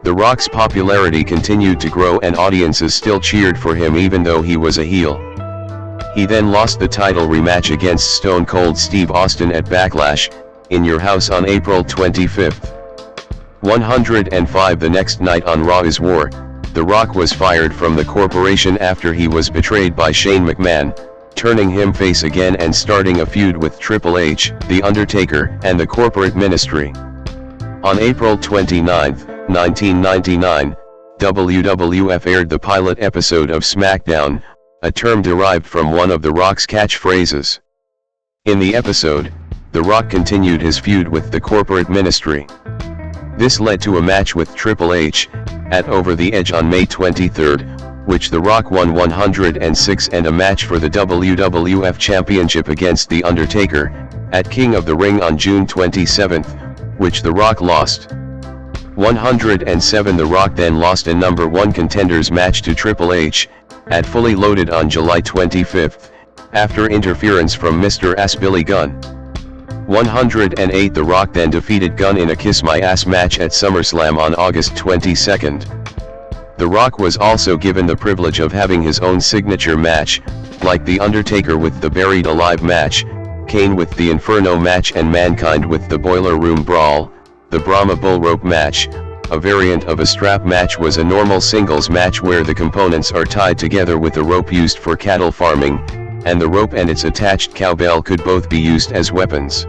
The Rock's popularity continued to grow and audiences still cheered for him even though he was a heel. He then lost the title rematch against Stone Cold Steve Austin at Backlash, in Your House on April 25. 105 The next night on Raw is War, The Rock was fired from the corporation after he was betrayed by Shane McMahon, turning him face again and starting a feud with Triple H, The Undertaker, and the corporate ministry. On April 29, 1999, WWF aired the pilot episode of SmackDown, a term derived from one of The Rock's catchphrases. In the episode, The Rock continued his feud with the corporate ministry. This led to a match with Triple H, at Over the Edge on May 23, which The Rock won 106, and a match for the WWF Championship against The Undertaker, at King of the Ring on June 27, which The Rock lost. 107 The Rock then lost a number 1 contenders match to Triple H, at Fully Loaded on July 25, after interference from Mr. Ass Billy Gunn. 108 The Rock then defeated Gunn in a Kiss My Ass match at SummerSlam on August 22. The Rock was also given the privilege of having his own signature match, like The Undertaker with the Buried Alive match, Kane with the Inferno match, and Mankind with the Boiler Room Brawl. The Brahma Bull Rope match, a variant of a strap match, was a normal singles match where the components are tied together with a rope used for cattle farming, and the rope and its attached cowbell could both be used as weapons.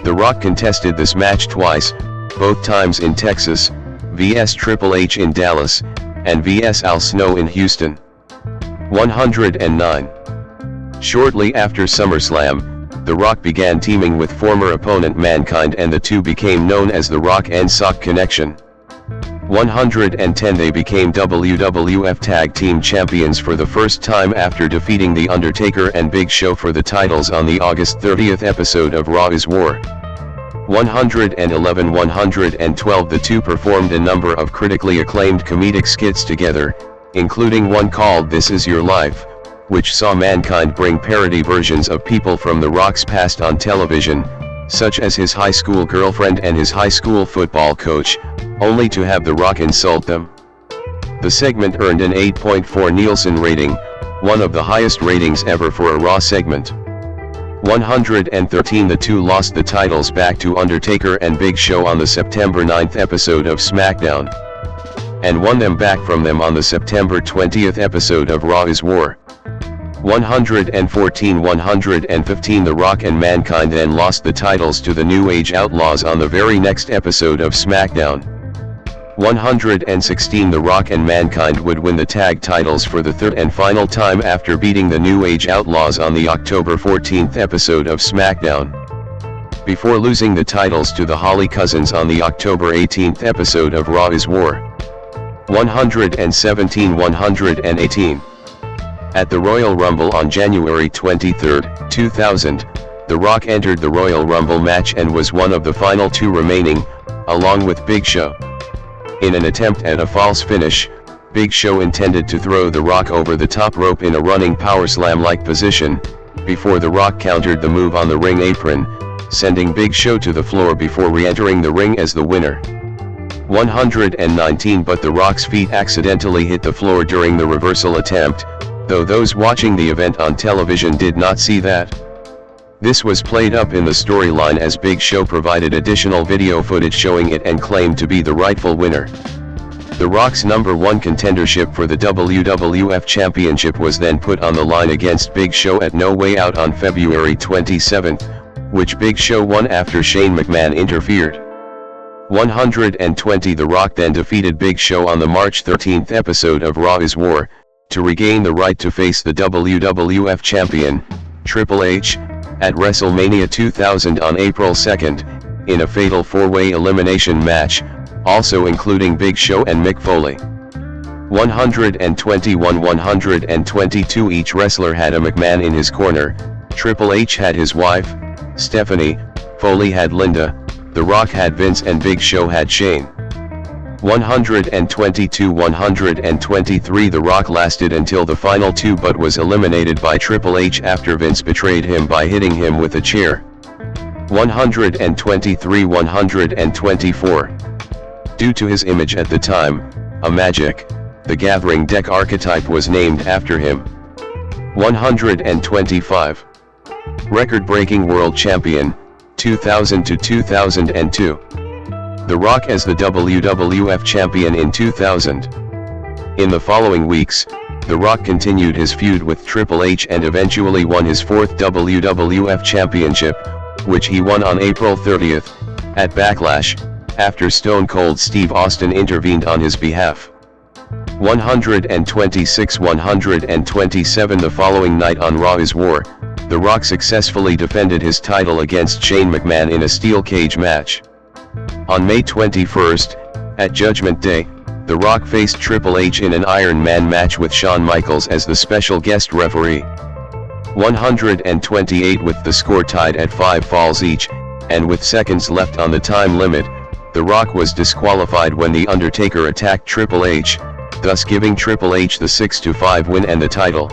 The Rock contested this match twice, both times in Texas, vs Triple H in Dallas, and vs Al Snow in Houston. 109. Shortly after SummerSlam, The Rock began teaming with former opponent Mankind, and the two became known as the Rock and Sock Connection. 110 They became WWF Tag Team Champions for the first time after defeating The Undertaker and Big Show for the titles on the August 30th episode of Raw is War. 111-112 The two performed a number of critically acclaimed comedic skits together, including one called This Is Your Life, which saw Mankind bring parody versions of people from The Rock's past on television, such as his high school girlfriend and his high school football coach, only to have The Rock insult them. The segment earned an 8.4 Nielsen rating, one of the highest ratings ever for a Raw segment. 113 The two lost the titles back to Undertaker and Big Show on the September 9th episode of SmackDown, and won them back from them on the September 20th episode of Raw is War. 114-115 The Rock and Mankind then lost the titles to the New Age Outlaws on the very next episode of SmackDown. 116 The Rock and Mankind would win the tag titles for the third and final time after beating the New Age Outlaws on the October 14th episode of SmackDown, before losing the titles to the Holly Cousins on the October 18th episode of Raw is War. 117-118 At the Royal Rumble on January 23, 2000, The Rock entered the Royal Rumble match and was one of the final two remaining, along with Big Show. In an attempt at a false finish, Big Show intended to throw The Rock over the top rope in a running powerslam-like position, before The Rock countered the move on the ring apron, sending Big Show to the floor before re-entering the ring as the winner. 119 But The Rock's feet accidentally hit the floor during the reversal attempt, though those watching the event on television did not see that. This was played up in the storyline as Big Show provided additional video footage showing it and claimed to be the rightful winner. The Rock's number 1 contendership for the WWF Championship was then put on the line against Big Show at No Way Out on February 27, which Big Show won after Shane McMahon interfered. 120 The Rock then defeated Big Show on the March 13th episode of Raw is War, to regain the right to face the WWF Champion, Triple H, at WrestleMania 2000 on April 2nd, in a fatal 4-way elimination match, also including Big Show and Mick Foley. 121-122 each wrestler had a McMahon in his corner. Triple H had his wife, Stephanie, Foley had Linda, The Rock had Vince and Big Show had Shane. 122-123 The Rock lasted until the final two but was eliminated by Triple H after Vince betrayed him by hitting him with a chair. 123-124. Due to his image at the time, a Magic, the Gathering deck archetype was named after him. 125. Record-breaking world champion, 2000 to 2002. The Rock as the WWF champion in 2000. In the following weeks, The Rock continued his feud with Triple H and eventually won his fourth WWF championship, which he won on April 30th, at Backlash, after Stone Cold Steve Austin intervened on his behalf. 126-127 The following night on Raw is War, The Rock successfully defended his title against Shane McMahon in a steel cage match. On May 21st, at Judgment Day, The Rock faced Triple H in an Iron Man match with Shawn Michaels as the special guest referee. 128 With the score tied at 5 falls each, and with seconds left on the time limit, The Rock was disqualified when The Undertaker attacked Triple H, thus giving Triple H the 6-5 win and the title.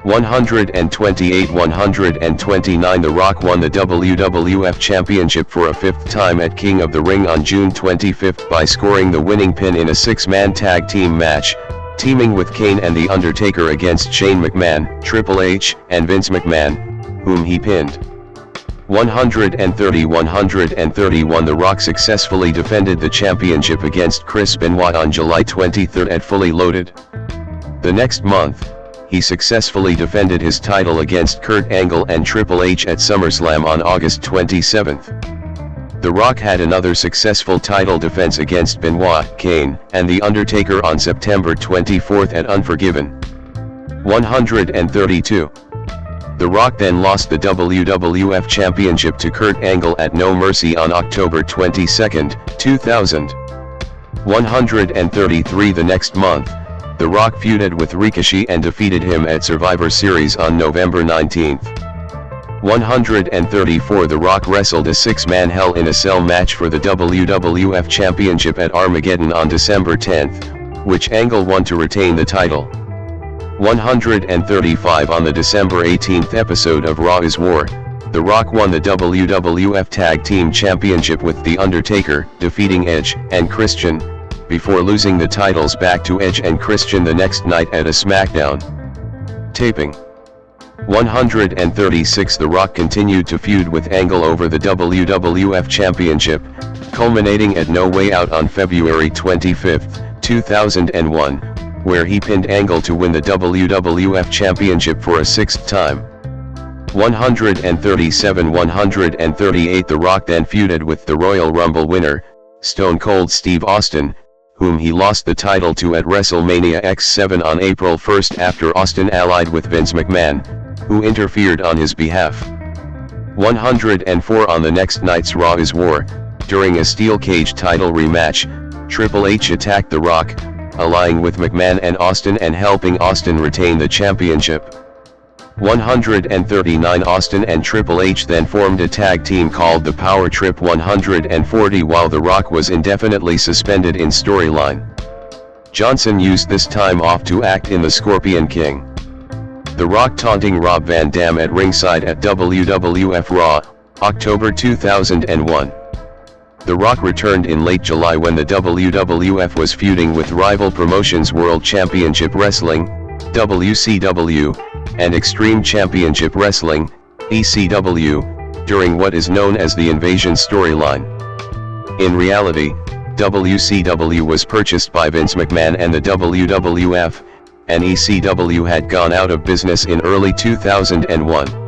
128-129 The Rock won the WWF Championship for a fifth time at King of the Ring on June 25 by scoring the winning pin in a six-man tag team match, teaming with Kane and The Undertaker against Shane McMahon, Triple H, and Vince McMahon, whom he pinned. 130-131 The Rock successfully defended the championship against Chris Benoit on July 23 at Fully Loaded. The next month, he successfully defended his title against Kurt Angle and Triple H at SummerSlam on August 27. The Rock had another successful title defense against Benoit, Kane, and The Undertaker on September 24 at Unforgiven. 132. The Rock then lost the WWF Championship to Kurt Angle at No Mercy on October 22, 2000. 133 The next month, The Rock feuded with Ricochet and defeated him at Survivor Series on November 19. 134 The Rock wrestled a six-man Hell in a Cell match for the WWF Championship at Armageddon on December 10, which Angle won to retain the title. 135 On the December 18 episode of Raw is War, The Rock won the WWF Tag Team Championship with The Undertaker, defeating Edge and Christian, before losing the titles back to Edge and Christian the next night at a SmackDown taping. 136 The Rock continued to feud with Angle over the WWF Championship, culminating at No Way Out on February 25, 2001, where he pinned Angle to win the WWF Championship for a sixth time. 137-138 The Rock then feuded with the Royal Rumble winner, Stone Cold Steve Austin, whom he lost the title to at WrestleMania X7 on April 1 after Austin allied with Vince McMahon, who interfered on his behalf. 104 On the next night's Raw is War, during a steel cage title rematch, Triple H attacked The Rock, allying with McMahon and Austin and helping Austin retain the championship. 139 Austin and Triple H then formed a tag team called the Power Trip. 140 While The Rock was indefinitely suspended in storyline, Johnson used this time off to act in The Scorpion King. The Rock taunting Rob Van Dam at ringside at WWF Raw, October 2001. The Rock returned in late July when the WWF was feuding with rival promotions World Championship Wrestling, WCW, and Extreme Championship Wrestling, ECW, during what is known as the Invasion storyline. In reality, WCW was purchased by Vince McMahon and the WWF, and ECW had gone out of business in early 2001.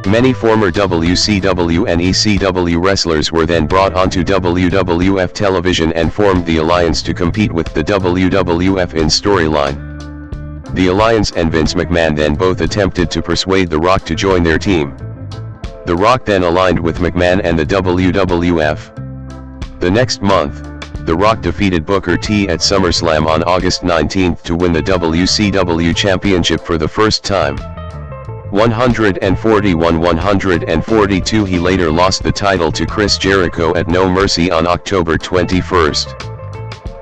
Many former WCW and ECW wrestlers were then brought onto WWF television and formed the Alliance to compete with the WWF in storyline. The Alliance and Vince McMahon then both attempted to persuade The Rock to join their team. The Rock then aligned with McMahon and the WWF. The next month, The Rock defeated Booker T at SummerSlam on August 19 to win the WCW Championship for the first time. 141-142. He later lost the title to Chris Jericho at No Mercy on October 21.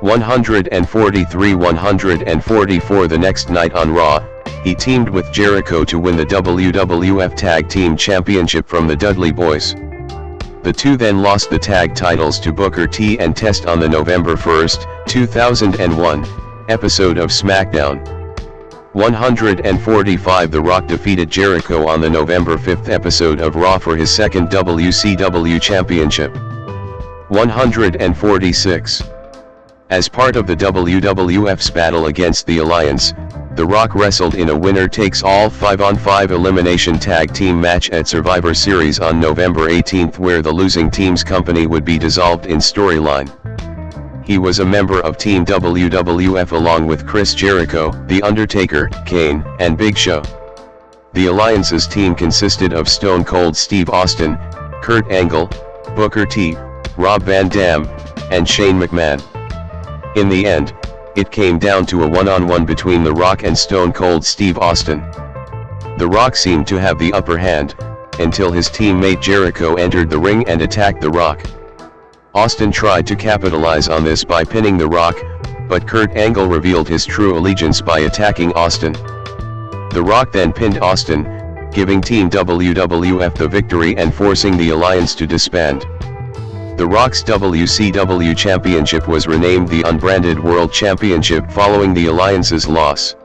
143-144. The next night on Raw, he teamed with Jericho to win the WWF Tag Team Championship from the Dudley Boys. The two then lost the tag titles to Booker T and Test on the November 1, 2001, episode of SmackDown. 145. The Rock defeated Jericho on the November 5 episode of Raw for his second WCW Championship. 146. As part of the WWF's battle against the Alliance, The Rock wrestled in a winner-takes-all 5-on-5 elimination tag team match at Survivor Series on November 18 where the losing team's company would be dissolved in storyline. He was a member of Team WWF along with Chris Jericho, The Undertaker, Kane, and Big Show. The Alliance's team consisted of Stone Cold Steve Austin, Kurt Angle, Booker T, Rob Van Dam, and Shane McMahon. In the end, it came down to a one-on-one between The Rock and Stone Cold Steve Austin. The Rock seemed to have the upper hand, until his teammate Jericho entered the ring and attacked The Rock. Austin tried to capitalize on this by pinning The Rock, but Kurt Angle revealed his true allegiance by attacking Austin. The Rock then pinned Austin, giving Team WWF the victory and forcing the Alliance to disband. The Rock's WCW Championship was renamed the Unbranded World Championship following the Alliance's loss.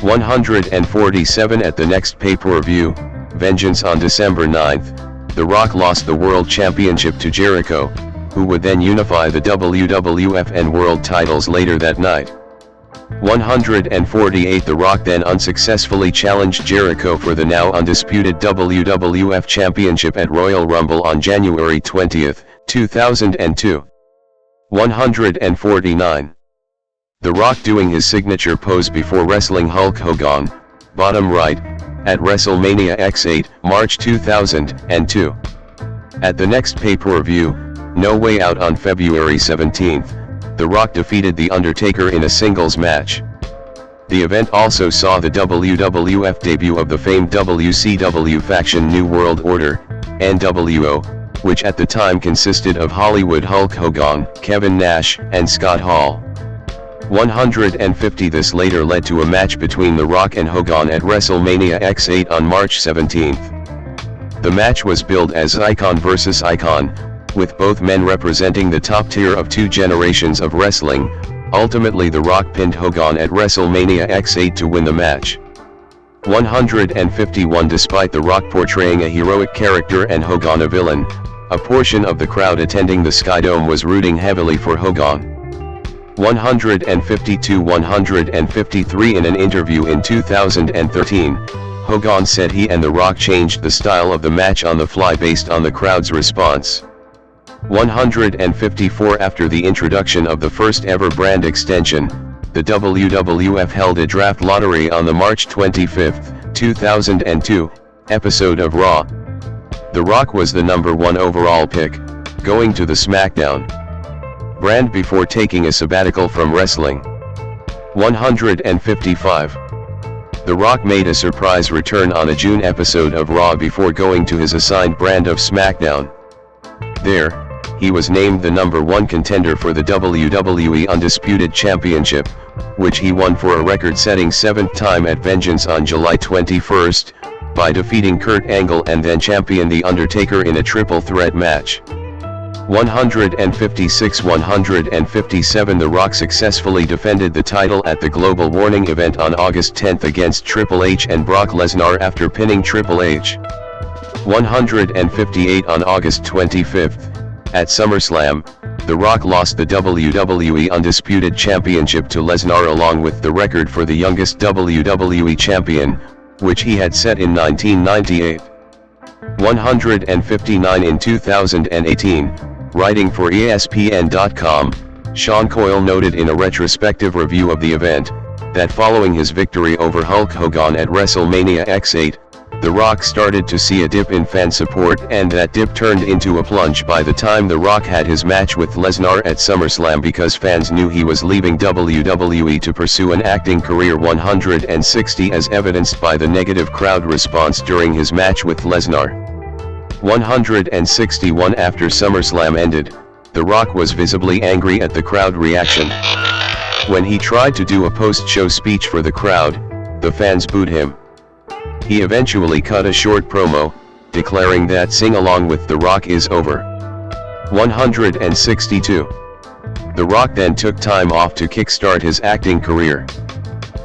147. At the next pay-per-view, Vengeance on December 9th, The Rock lost the World Championship to Jericho, who would then unify the WWF and World titles later that night. 148. The Rock then unsuccessfully challenged Jericho for the now undisputed WWF Championship at Royal Rumble on January 20, 2002. 149. The Rock doing his signature pose before wrestling Hulk Hogan, bottom right, at WrestleMania X8, March 2002. At the next pay-per-view, No Way Out on February 17, The Rock defeated The Undertaker in a singles match. The event also saw the WWF debut of the famed WCW faction New World Order, NWO, which at the time consisted of Hollywood Hulk Hogan, Kevin Nash, and Scott Hall. 150. This later led to a match between The Rock and Hogan at WrestleMania X8 on March 17. The match was billed as Icon vs. Icon, with both men representing the top tier of two generations of wrestling. Ultimately, The Rock pinned Hogan at WrestleMania X8 to win the match. 151. Despite The Rock portraying a heroic character and Hogan a villain, a portion of the crowd attending the Skydome was rooting heavily for Hogan. 152. 153. In an interview in 2013, Hogan said he and The Rock changed the style of the match on the fly based on the crowd's response. 154. After the introduction of the first ever brand extension, the WWF held a draft lottery on the March 25, 2002, episode of Raw. The Rock was the #1 overall pick, going to the SmackDown brand before taking a sabbatical from wrestling. 155. The Rock made a surprise return on a June episode of Raw before going to his assigned brand of SmackDown. There, he was named the #1 contender for the WWE Undisputed Championship, which he won for a record-setting 7th time at Vengeance on July 21, by defeating Kurt Angle and then champion The Undertaker in a triple threat match. 156. 157. The Rock successfully defended the title at the Global Warning event on August 10 against Triple H and Brock Lesnar after pinning Triple H. 158. On August 25, at SummerSlam, The Rock lost the WWE Undisputed Championship to Lesnar along with the record for the youngest WWE champion, which he had set in 1998. 159. In 2018, writing for ESPN.com, Sean Coyle noted in a retrospective review of the event, that following his victory over Hulk Hogan at WrestleMania X8, The Rock started to see a dip in fan support, and that dip turned into a plunge by the time The Rock had his match with Lesnar at SummerSlam, because fans knew he was leaving WWE to pursue an acting career. 160, as evidenced by the negative crowd response during his match with Lesnar. 161, after SummerSlam ended, The Rock was visibly angry at the crowd reaction. When he tried to do a post-show speech for the crowd, the fans booed him. He eventually cut a short promo, declaring that Sing Along with The Rock is over. 162. The Rock then took time off to kickstart his acting career.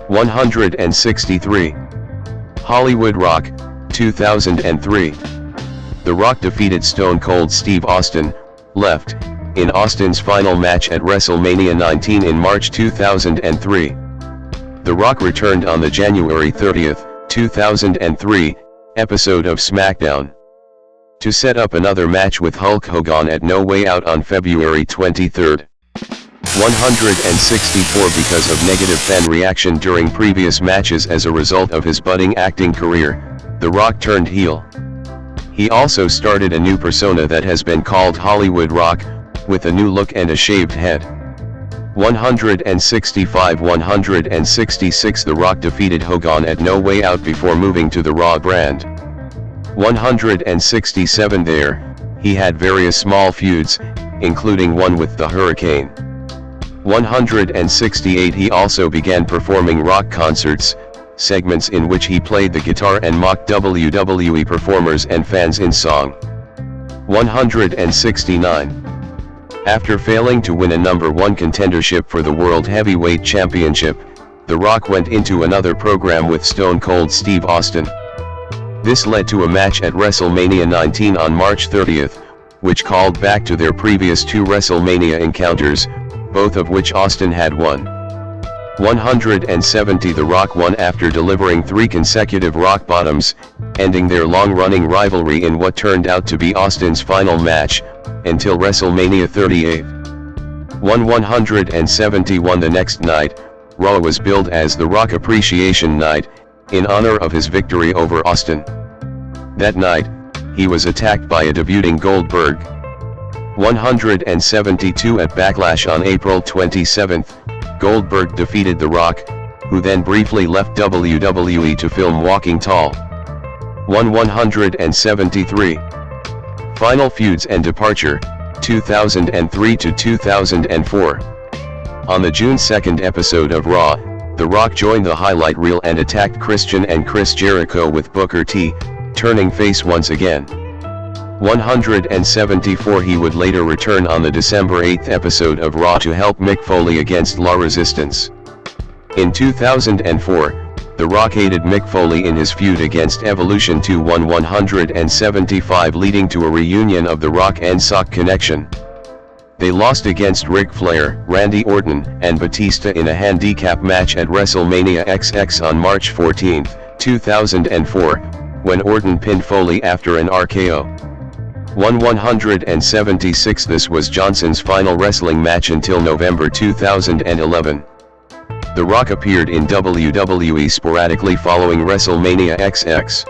163. Hollywood Rock, 2003. The Rock defeated Stone Cold Steve Austin, left, in Austin's final match at WrestleMania 19 in March 2003. The Rock returned on the January 30, 2003, episode of SmackDown, to set up another match with Hulk Hogan at No Way Out on February 23. 164, because of negative fan reaction during previous matches as a result of his budding acting career, The Rock turned heel. He also started a new persona that has been called Hollywood Rock, with a new look and a shaved head. 165. 166, The Rock defeated Hogan at No Way Out before moving to the Raw brand. 167, there, he had various small feuds, including one with the Hurricane. 168, he also began performing rock concerts, segments in which he played the guitar and mocked WWE performers and fans in song. 169. After failing to win a #1 contendership for the World Heavyweight Championship, The Rock went into another program with Stone Cold Steve Austin. This led to a match at WrestleMania 19 on March 30, which called back to their previous two WrestleMania encounters, both of which Austin had won. 170, The Rock won after delivering 3 consecutive rock bottoms, ending their long-running rivalry in what turned out to be Austin's final match, until WrestleMania 38. 171, the next night, Raw was billed as the Rock Appreciation Night, in honor of his victory over Austin. That night, he was attacked by a debuting Goldberg. 172, at Backlash on April 27, Goldberg defeated The Rock, who then briefly left WWE to film Walking Tall. 173. Final feuds and departure, 2003 to 2004. On the June 2 episode of Raw, The Rock joined the highlight reel and attacked Christian and Chris Jericho with Booker T, turning face once again. 174, he would later return on the December 8 episode of Raw to help Mick Foley against La Resistance. In 2004, The Rock aided Mick Foley in his feud against Evolution 2. 175, leading to a reunion of The Rock and Sock Connection. They lost against Ric Flair, Randy Orton, and Batista in a handicap match at WrestleMania XX on March 14, 2004, when Orton pinned Foley after an RKO. 176, this was Johnson's final wrestling match until November 2011. The Rock appeared in WWE sporadically following WrestleMania XX.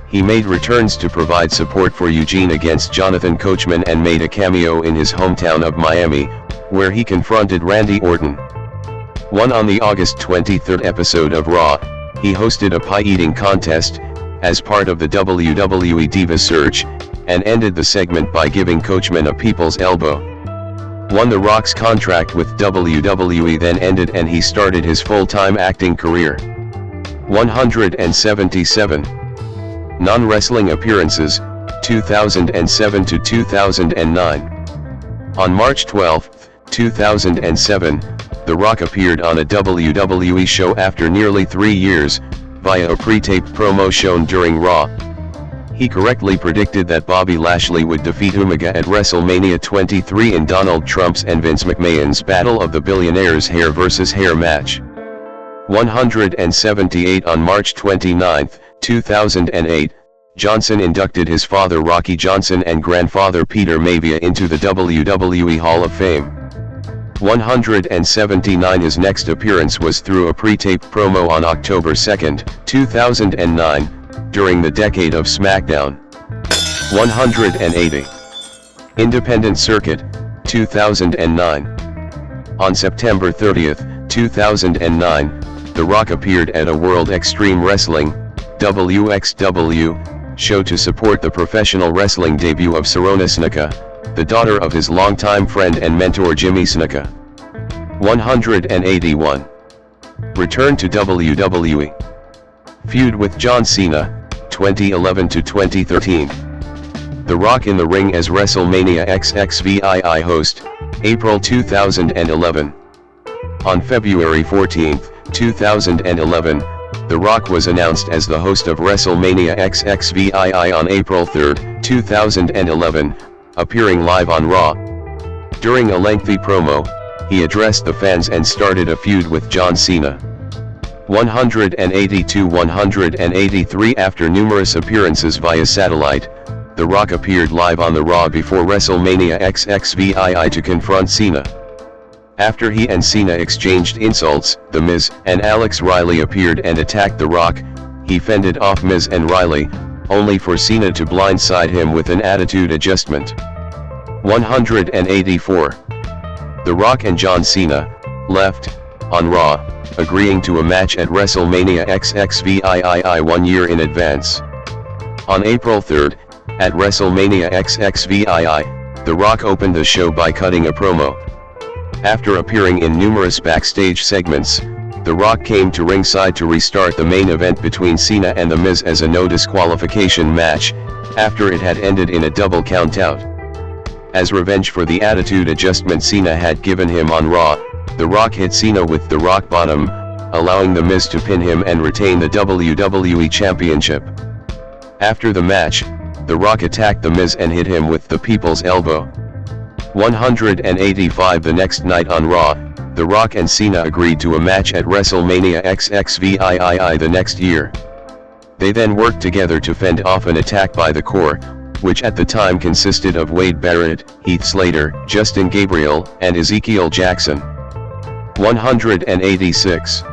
He made returns to provide support for Eugene against Jonathan Coachman and made a cameo in his hometown of Miami, where he confronted Randy Orton. On the August 23 episode of Raw, he hosted a pie-eating contest, as part of the WWE Diva Search, and ended the segment by giving Coachman a people's elbow. The Rock's contract with WWE then ended and he started his full-time acting career. 177. Non-wrestling appearances, 2007 to 2009. On March 12, 2007, The Rock appeared on a WWE show after nearly 3 years, via a pre-taped promo shown during Raw. He correctly predicted that Bobby Lashley would defeat Umaga at WrestleMania 23 in Donald Trump's and Vince McMahon's Battle of the Billionaires hair versus hair match. 178. On March 29, 2008, Johnson inducted his father Rocky Johnson and grandfather Peter Maivia into the WWE Hall of Fame. 179. His next appearance was through a pre-taped promo on October 2, 2009, during the decade of SmackDown. 180. Independent Circuit, 2009. On September 30, 2009, The Rock appeared at a World Extreme Wrestling, WXW, show to support the professional wrestling debut of Sarona Snuka, the daughter of his longtime friend and mentor Jimmy Snuka. 181. Return to WWE. Feud with John Cena, 2011 to 2013. The Rock in the ring as WrestleMania XXVII host, April 2011. On February 14, 2011, The Rock was announced as the host of WrestleMania XXVII on April 3, 2011, appearing live on Raw. During a lengthy promo, he addressed the fans and started a feud with John Cena. 182-183. After numerous appearances via satellite, The Rock appeared live on the Raw before WrestleMania XXVII to confront Cena. After he and Cena exchanged insults, The Miz and Alex Riley appeared and attacked The Rock. He fended off Miz and Riley, only for Cena to blindside him with an attitude adjustment. 184. The Rock and John Cena left on Raw, agreeing to a match at WrestleMania XXVII 1 year in advance. On April 3, at WrestleMania XXVII, The Rock opened the show by cutting a promo. After appearing in numerous backstage segments, The Rock came to ringside to restart the main event between Cena and The Miz as a no disqualification match, after it had ended in a double countout. As revenge for the attitude adjustment Cena had given him on Raw, The Rock hit Cena with the Rock Bottom, allowing The Miz to pin him and retain the WWE Championship. After the match, The Rock attacked The Miz and hit him with the People's Elbow. 185. The next night on Raw, The Rock and Cena agreed to a match at WrestleMania XXVII the next year. They then worked together to fend off an attack by the Core, which at the time consisted of Wade Barrett, Heath Slater, Justin Gabriel, and Ezekiel Jackson. 186.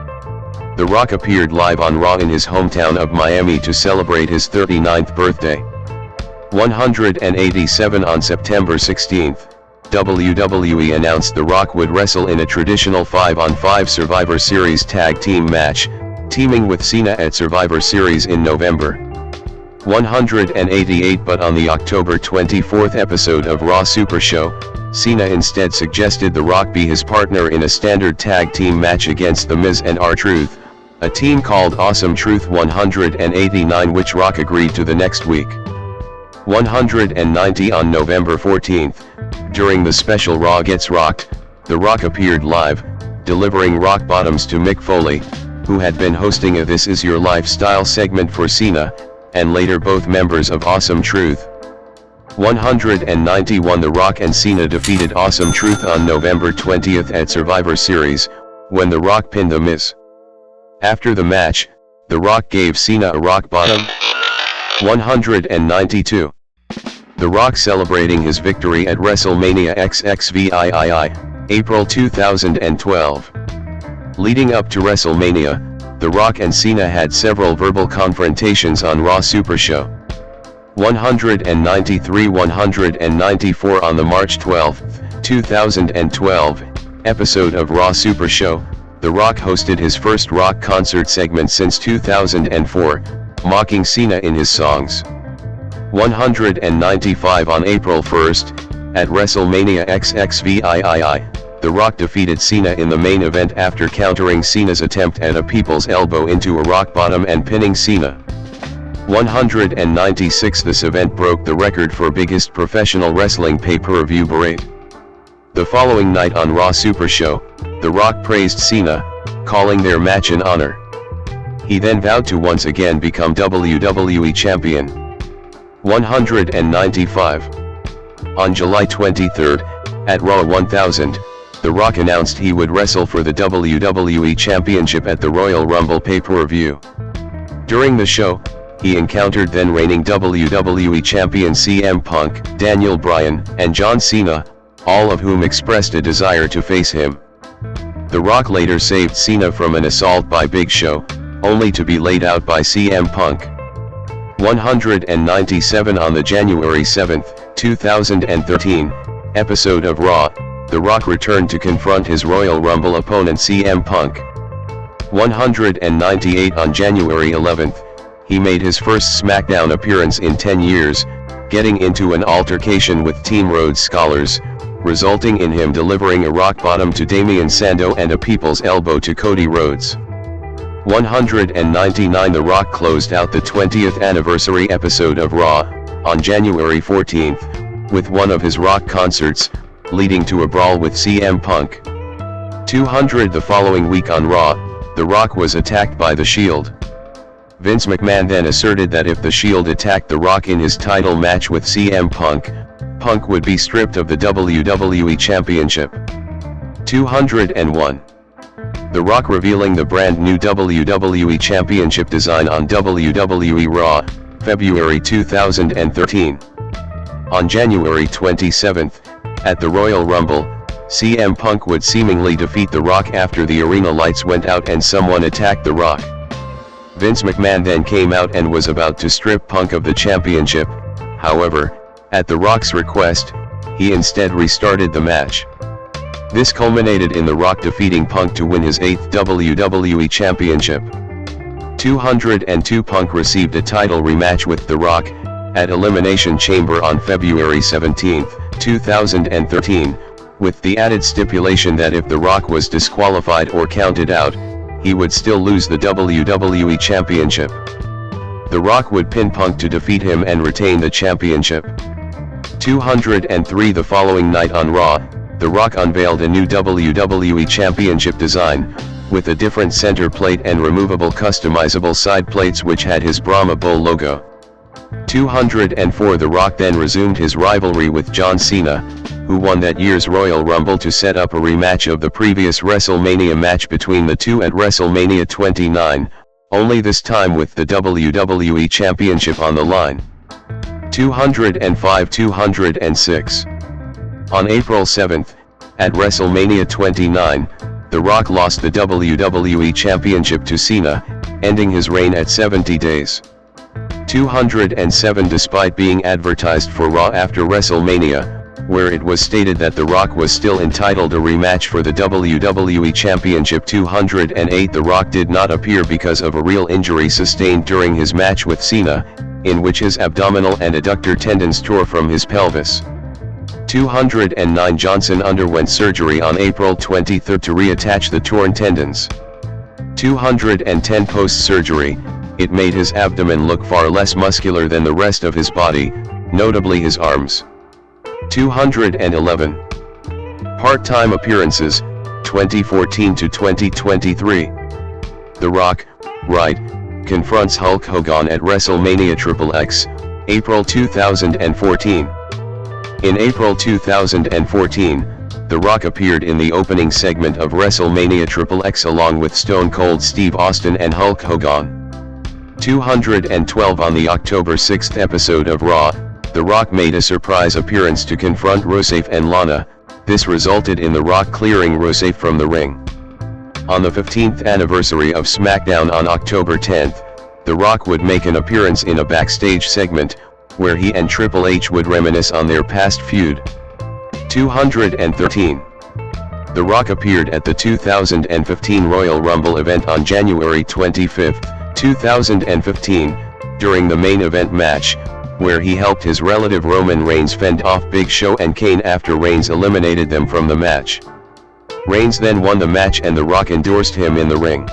The Rock appeared live on Raw in his hometown of Miami to celebrate his 39th birthday. 187. On September 16, WWE announced The Rock would wrestle in a traditional 5-on-5 Survivor Series tag team match, teaming with Cena at Survivor Series in November. 188. But on the October 24 episode of Raw Super Show, Cena instead suggested The Rock be his partner in a standard tag team match against The Miz and R-Truth, a team called Awesome Truth. 189. Which Rock agreed to the next week. 190. On November 14, during the special Raw Gets Rocked, The Rock appeared live, delivering rock bottoms to Mick Foley, who had been hosting a This Is Your Lifestyle segment for Cena, and later both members of Awesome Truth. 191. The Rock and Cena defeated Awesome Truth on November 20 at Survivor Series, when The Rock pinned The Miz. After the match, The Rock gave Cena a rock bottom. 192. The Rock celebrating his victory at WrestleMania XXVII, April 2012. Leading up to WrestleMania, The Rock and Cena had several verbal confrontations on Raw Super Show. 193-194. On the March 12, 2012, episode of Raw Super Show, The Rock hosted his first rock concert segment since 2004, mocking Cena in his songs. 195. On April 1, at WrestleMania XXVII, The Rock defeated Cena in the main event after countering Cena's attempt at a People's Elbow into a rock bottom and pinning Cena. 196. This event broke the record for biggest professional wrestling pay-per-view parade. The following night on Raw Super Show, The Rock praised Cena, calling their match an honor. He then vowed to once again become WWE Champion. 195. On July 23, at Raw 1000, The Rock announced he would wrestle for the WWE Championship at the Royal Rumble pay-per-view. During the show, he encountered then reigning WWE Champion CM Punk, Daniel Bryan, and John Cena, all of whom expressed a desire to face him. The Rock later saved Cena from an assault by Big Show, only to be laid out by CM Punk. 197 on the January 7, 2013, episode of Raw, The Rock returned to confront his Royal Rumble opponent CM Punk. 198 on January 11, he made his first SmackDown appearance in 10 years, getting into an altercation with Team Rhodes Scholars, resulting in him delivering a rock bottom to Damian Sandow and a people's elbow to Cody Rhodes. 199 The Rock closed out the 20th anniversary episode of Raw, on January 14, with one of his rock concerts, leading to a brawl with CM Punk. 200 The following week on Raw, The Rock was attacked by The Shield. Vince McMahon then asserted that if The Shield attacked The Rock in his title match with CM Punk, Punk would be stripped of the WWE Championship. 201. The Rock revealing the brand new WWE Championship design on WWE Raw, February 2013. On January 27, at the Royal Rumble, CM Punk would seemingly defeat The Rock after the arena lights went out and someone attacked The Rock. Vince McMahon then came out and was about to strip Punk of the championship. However, at The Rock's request, he instead restarted the match. This culminated in The Rock defeating Punk to win his 8th WWE Championship. 202 Punk received a title rematch with The Rock, at Elimination Chamber on February 17, 2013, with the added stipulation that if The Rock was disqualified or counted out, he would still lose the WWE Championship. The Rock would pin Punk to defeat him and retain the championship. 203 The following night on Raw, The Rock unveiled a new WWE Championship design, with a different center plate and removable customizable side plates which had his Brahma Bull logo. 204 The Rock then resumed his rivalry with John Cena, who won that year's Royal Rumble to set up a rematch of the previous WrestleMania match between the two at WrestleMania 29, only this time with the WWE Championship on the line. 205 206. On April 7, at WrestleMania 29, The Rock lost the WWE Championship to Cena, ending his reign at 70 days. 207 Despite being advertised for Raw after WrestleMania, where it was stated that The Rock was still entitled a rematch for the WWE Championship. 208 The Rock did not appear because of a real injury sustained during his match with Cena, in which his abdominal and adductor tendons tore from his pelvis. 209 Johnson underwent surgery on April 23 to reattach the torn tendons. 210 Post-surgery, it made his abdomen look far less muscular than the rest of his body, notably his arms. 211. Part-time appearances, 2014 to 2023. The Rock, right, confronts Hulk Hogan at WrestleMania XXX, April 2014. In April 2014, The Rock appeared in the opening segment of WrestleMania XXX along with Stone Cold Steve Austin and Hulk Hogan. 212 On the October 6 episode of Raw, The Rock made a surprise appearance to confront Rusev and Lana. This resulted in The Rock clearing Rusev from the ring. On the 15th anniversary of SmackDown on October 10, The Rock would make an appearance in a backstage segment, where he and Triple H would reminisce on their past feud. 213. The Rock appeared at the 2015 Royal Rumble event on January 25, 2015, during the main event match, where he helped his relative Roman Reigns fend off Big Show and Kane after Reigns eliminated them from the match. Reigns then won the match and The Rock endorsed him in the ring.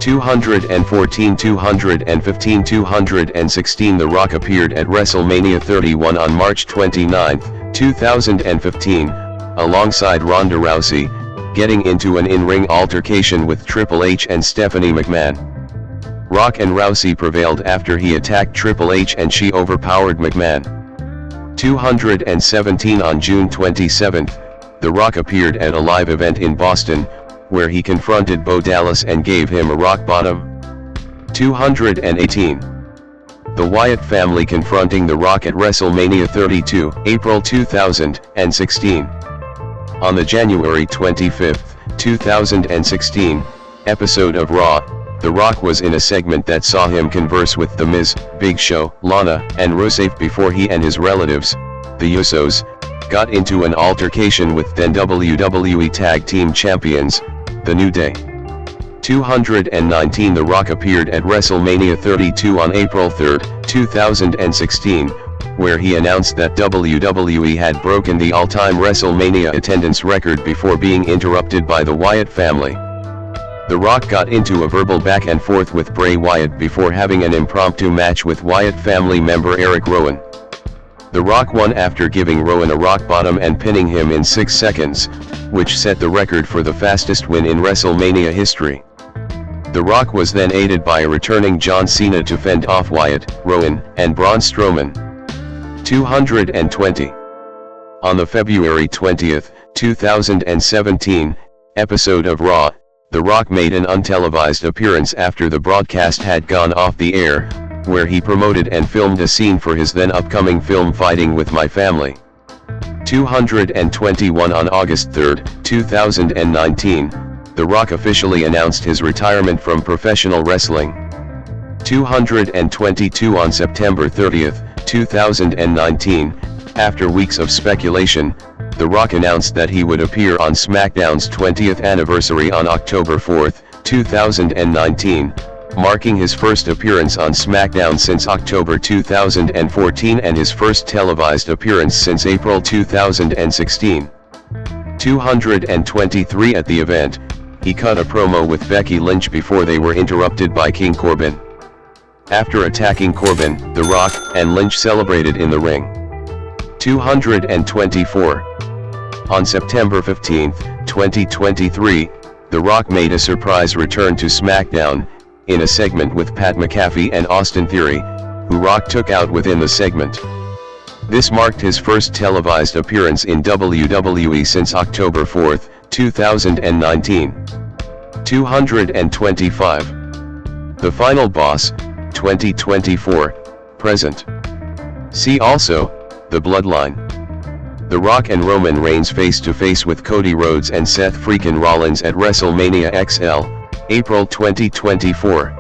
214 215 216 The Rock appeared at WrestleMania 31 on March 29, 2015, alongside Ronda Rousey, getting into an in-ring altercation with Triple H and Stephanie McMahon. Rock and Rousey prevailed after he attacked Triple H and she overpowered McMahon. 217 On June 27, The Rock appeared at a live event in Boston, where he confronted Bo Dallas and gave him a rock bottom. 218. The Wyatt family confronting The Rock at WrestleMania 32, April 2016. On the January 25, 2016, episode of Raw, The Rock was in a segment that saw him converse with The Miz, Big Show, Lana, and Rusev before he and his relatives, the Usos, got into an altercation with then WWE Tag Team Champions, The New Day. 219 The Rock appeared at WrestleMania 32 on April 3, 2016, where he announced that WWE had broken the all-time WrestleMania attendance record before being interrupted by the Wyatt family. The Rock got into a verbal back and forth with Bray Wyatt before having an impromptu match with Wyatt family member Eric Rowan. The Rock won after giving Rowan a rock bottom and pinning him in 6 seconds, which set the record for the fastest win in WrestleMania history. The Rock was then aided by a returning John Cena to fend off Wyatt, Rowan, and Braun Strowman. 220. On the February 20, 2017, episode of Raw, The Rock made an untelevised appearance after the broadcast had gone off the air, where he promoted and filmed a scene for his then upcoming film Fighting with My Family. 221 On August 3, 2019, The Rock officially announced his retirement from professional wrestling. 222 On September 30, 2019, after weeks of speculation, The Rock announced that he would appear on SmackDown's 20th anniversary on October 4, 2019, marking his first appearance on SmackDown since October 2014 and his first televised appearance since April 2016. 223 At the event, he cut a promo with Becky Lynch before they were interrupted by King Corbin. After attacking Corbin, The Rock and Lynch celebrated in the ring. 224. On September 15, 2023, The Rock made a surprise return to SmackDown, in a segment with Pat McAfee and Austin Theory, who Rock took out within the segment. This marked his first televised appearance in WWE since October 4, 2019. 225. The Final Boss, 2024, present. See also, The Bloodline. The Rock and Roman Reigns face-to-face with Cody Rhodes and Seth freakin' Rollins at WrestleMania XL, April 2024.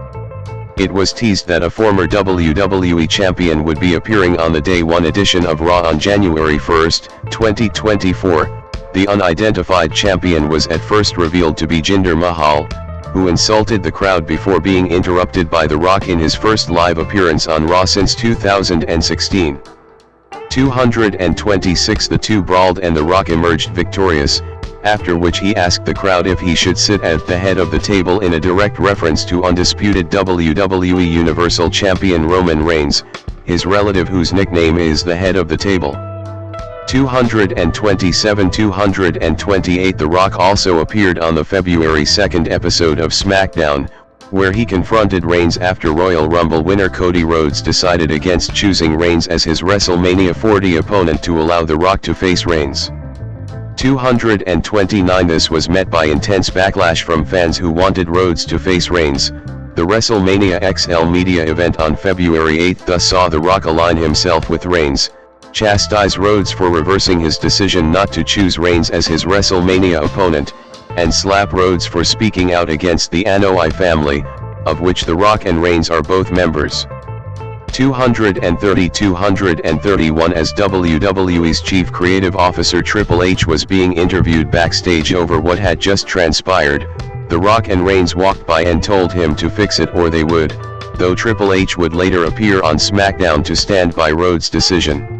It was teased that a former WWE champion would be appearing on the Day 1 edition of Raw on January 1, 2024. The unidentified champion was at first revealed to be Jinder Mahal, who insulted the crowd before being interrupted by The Rock in his first live appearance on Raw since 2016. 226 The two brawled and The Rock emerged victorious, after which he asked the crowd if he should sit at the head of the table in a direct reference to undisputed WWE Universal Champion Roman Reigns, his relative whose nickname is the head of the table. 227-228 The Rock also appeared on the February 2 episode of SmackDown, where he confronted Reigns after Royal Rumble winner Cody Rhodes decided against choosing Reigns as his WrestleMania 40 opponent to allow The Rock to face Reigns. 229 This was met by intense backlash from fans who wanted Rhodes to face Reigns. The WrestleMania XL media event on February 8 thus saw The Rock align himself with Reigns, chastise Rhodes for reversing his decision not to choose Reigns as his WrestleMania opponent, and slap Rhodes for speaking out against the Anoa'i family, of which The Rock and Reigns are both members. 230-231 As WWE's chief creative officer Triple H was being interviewed backstage over what had just transpired, The Rock and Reigns walked by and told him to fix it or they would, though Triple H would later appear on SmackDown to stand by Rhodes' decision.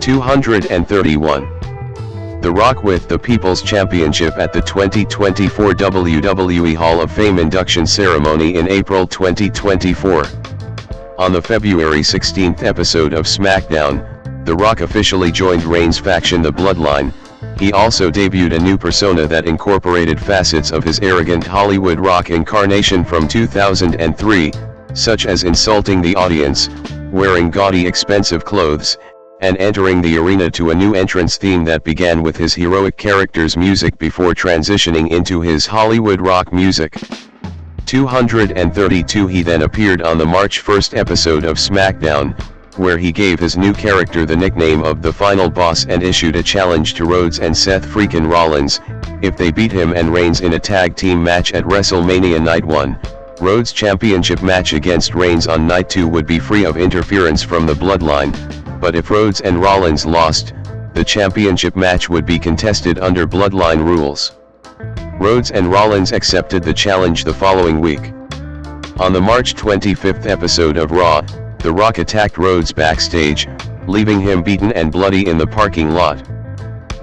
231. The Rock with the People's Championship at the 2024 WWE Hall of Fame induction ceremony in April 2024. On the February 16 episode of SmackDown, The Rock officially joined Reigns' faction The Bloodline. He also debuted a new persona that incorporated facets of his arrogant Hollywood Rock incarnation from 2003, such as insulting the audience, wearing gaudy expensive clothes, and entering the arena to a new entrance theme that began with his heroic character's music before transitioning into his Hollywood rock music. 232 He then appeared on the March 1 episode of SmackDown, where he gave his new character the nickname of the Final Boss and issued a challenge to Rhodes and Seth freakin' Rollins, if they beat him and Reigns in a tag team match at WrestleMania Night 1, Rhodes' championship match against Reigns on night 2 would be free of interference from the bloodline, but if Rhodes and Rollins lost, the championship match would be contested under bloodline rules. Rhodes and Rollins accepted the challenge the following week. On the March 25th episode of Raw, The Rock attacked Rhodes backstage, leaving him beaten and bloody in the parking lot.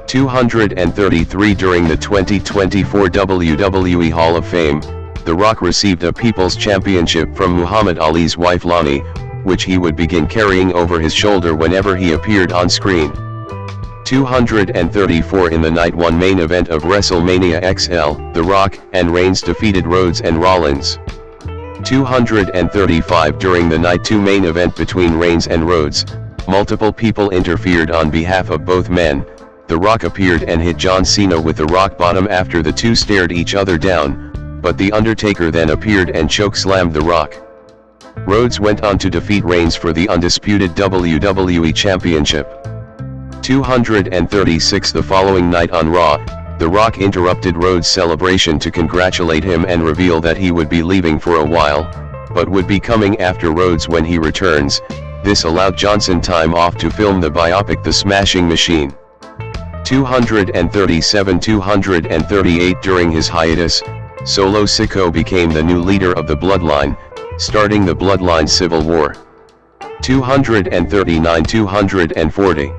233 During the 2024 WWE Hall of Fame, The Rock received a People's Championship from Muhammad Ali's wife Lani, which he would begin carrying over his shoulder whenever he appeared on screen. 234 In the Night 1 main event of WrestleMania XL, The Rock and Reigns defeated Rhodes and Rollins. 235 During the Night 2 main event between Reigns and Rhodes, multiple people interfered on behalf of both men. The Rock appeared and hit John Cena with the rock bottom after the two stared each other down, but The Undertaker then appeared and chokeslammed The Rock. Rhodes went on to defeat Reigns for the undisputed WWE Championship. 236 The following night on Raw, The Rock interrupted Rhodes' celebration to congratulate him and reveal that he would be leaving for a while, but would be coming after Rhodes when he returns. This allowed Johnson time off to film the biopic The Smashing Machine. 237 238 During his hiatus, Solo Sikoa became the new leader of the Bloodline, starting the Bloodline Civil War. 239 240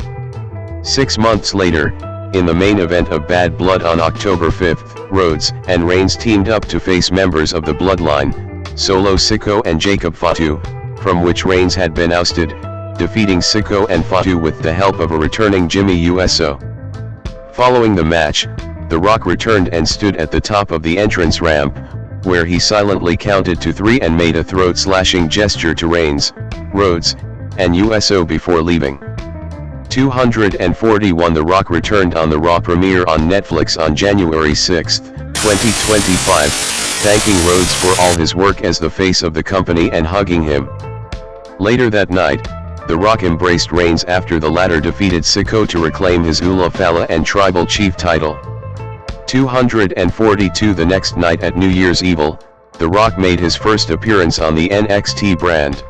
6 months later, in the main event of Bad Blood on October 5th, Rhodes and Reigns teamed up to face members of the Bloodline, Solo Sikoa and Jacob Fatu, from which Reigns had been ousted, defeating Sikoa and Fatu with the help of a returning Jimmy Uso. Following the match, The Rock returned and stood at the top of the entrance ramp, where he silently counted to 3 and made a throat-slashing gesture to Reigns, Rhodes, and Uso before leaving. 241 The Rock returned on the Raw premiere on Netflix on January 6, 2025, thanking Rhodes for all his work as the face of the company and hugging him. Later that night, The Rock embraced Reigns after the latter defeated Sikoa to reclaim his Ula Fala and Tribal Chief title. 242 The next night at New Year's Evil, The Rock made his first appearance on the NXT brand.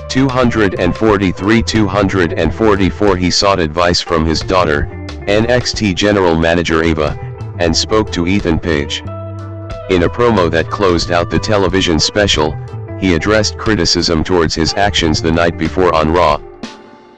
243 244 He sought advice from his daughter, NXT General Manager Ava, and spoke to Ethan Page. In a promo that closed out the television special, he addressed criticism towards his actions the night before on Raw.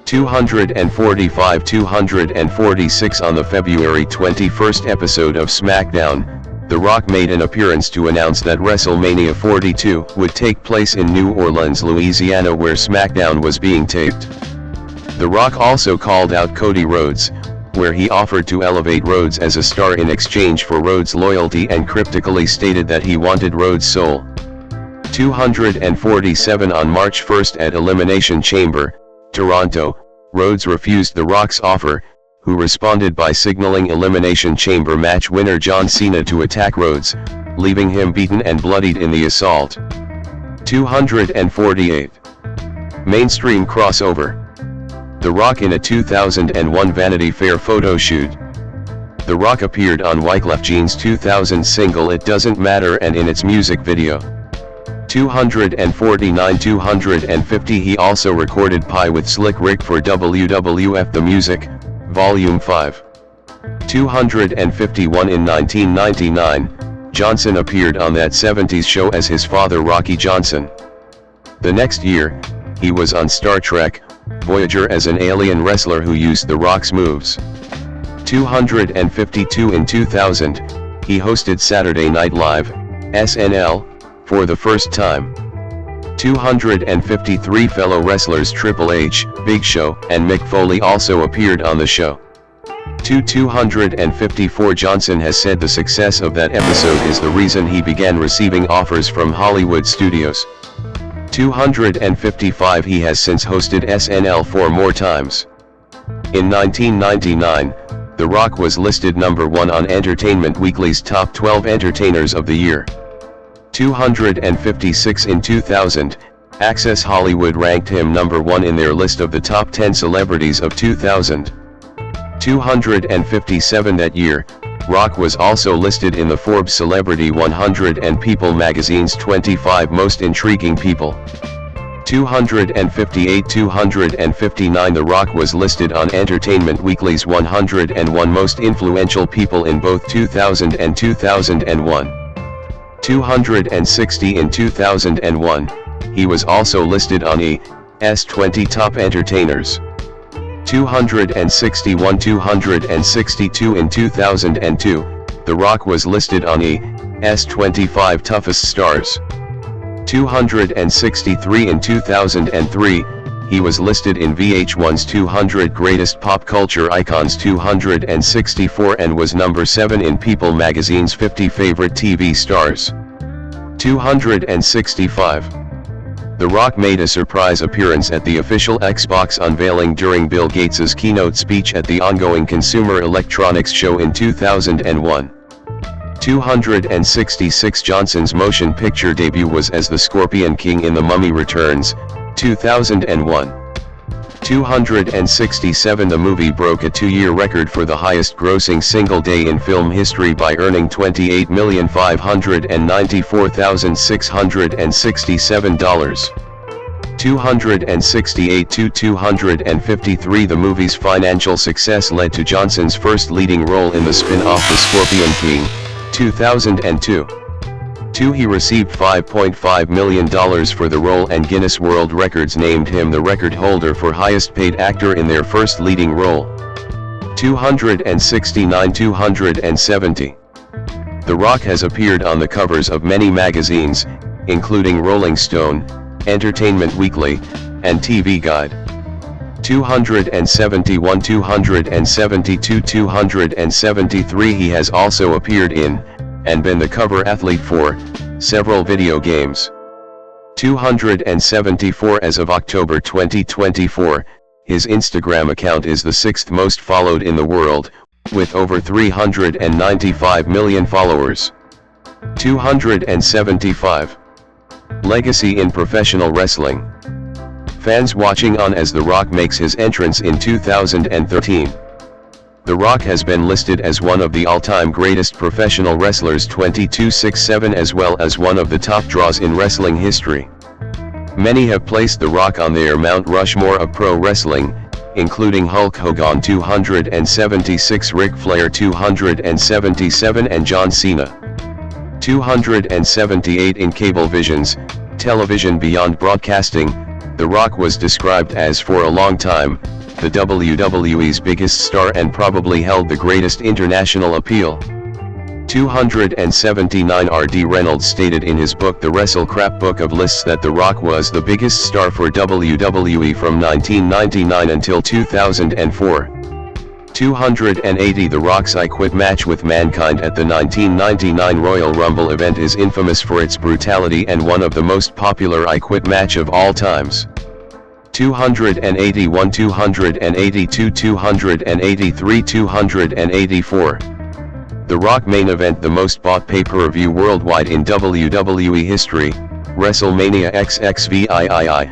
245 246 On the February 21st episode of SmackDown, The Rock made an appearance to announce that WrestleMania 42 would take place in New Orleans, Louisiana, where SmackDown was being taped. The Rock also called out Cody Rhodes, where he offered to elevate Rhodes as a star in exchange for Rhodes' loyalty and cryptically stated that he wanted Rhodes' soul. 247 On March 1st at Elimination Chamber, Toronto, Rhodes refused The Rock's offer, who responded by signaling Elimination Chamber match winner John Cena to attack Rhodes, leaving him beaten and bloodied in the assault. 248 Mainstream crossover. The Rock in a 2001 Vanity Fair photo shoot. The Rock appeared on Wyclef Jean's 2000 single It Doesn't Matter and in its music video. 249 250 He also recorded Pie with Slick Rick for WWF The Music, Volume 5. 251 In 1999, Johnson appeared on That 70s Show as his father Rocky Johnson. The next year, he was on Star Trek, Voyager as an alien wrestler who used The Rock's moves. 252 In 2000, he hosted Saturday Night Live, SNL, for the first time. 253 Fellow wrestlers Triple H, Big Show, and Mick Foley also appeared on the show. 254 Johnson has said the success of that episode is the reason he began receiving offers from Hollywood studios. 255 He has since hosted SNL 4 more times. In 1999, The Rock was listed number 1 on Entertainment Weekly's Top 12 Entertainers of the Year. 256 In 2000, Access Hollywood ranked him number 1 in their list of the top 10 celebrities of 2000. 257 That year, Rock was also listed in the Forbes Celebrity 100 and People magazine's 25 Most Intriguing People. 258. 259 The Rock was listed on Entertainment Weekly's 101 Most Influential People in both 2000 and 2001. 260 In 2001, he was also listed on E!'s 20 Top Entertainers. 261. 262 In 2002, The Rock was listed on E!'s 25 Toughest Stars. 263 In 2003, he was listed in VH1's 200 Greatest Pop Culture Icons 264 and was number 7 in People magazine's 50 Favorite TV Stars. 265. The Rock made a surprise appearance at the official Xbox unveiling during Bill Gates's keynote speech at the ongoing Consumer Electronics Show in 2001. 266 Johnson's motion picture debut was as the Scorpion King in The Mummy Returns, 2001. 267 The movie broke a 2-year record for the highest grossing single day in film history by earning $28,594,667. 268 to 253 The movie's financial success led to Johnson's first leading role in the spin-off The Scorpion King, 2002. 2. He received $5.5 million for the role and Guinness World Records named him the record holder for highest paid actor in their first leading role. 269. 270. The Rock has appeared on the covers of many magazines, including Rolling Stone, Entertainment Weekly, and TV Guide. 271. 272. 273 He has also appeared in, and been the cover athlete for, several video games. 274 As of October 2024, his Instagram account is the 6th most followed in the world, with over 395 million followers. 275. Legacy in professional wrestling. Fans watching on as The Rock makes his entrance in 2013. The Rock has been listed as one of the all-time greatest professional wrestlers 2267 as well as one of the top draws in wrestling history. Many have placed The Rock on their Mount Rushmore of pro wrestling, including Hulk Hogan 276, Ric Flair 277 and John Cena. 278 In Cablevision's Television Beyond Broadcasting, The Rock was described as for a long time, the WWE's biggest star and probably held the greatest international appeal. 279 R.D. Reynolds stated in his book The Wrestle Crap Book of Lists that The Rock was the biggest star for WWE from 1999 until 2004. 280 The Rock's I Quit match with Mankind at the 1999 Royal Rumble event is infamous for its brutality and one of the most popular I Quit match of all times. 281 282 283 284 The Rock main event the most bought pay-per-view worldwide in WWE history, WrestleMania XXVIII,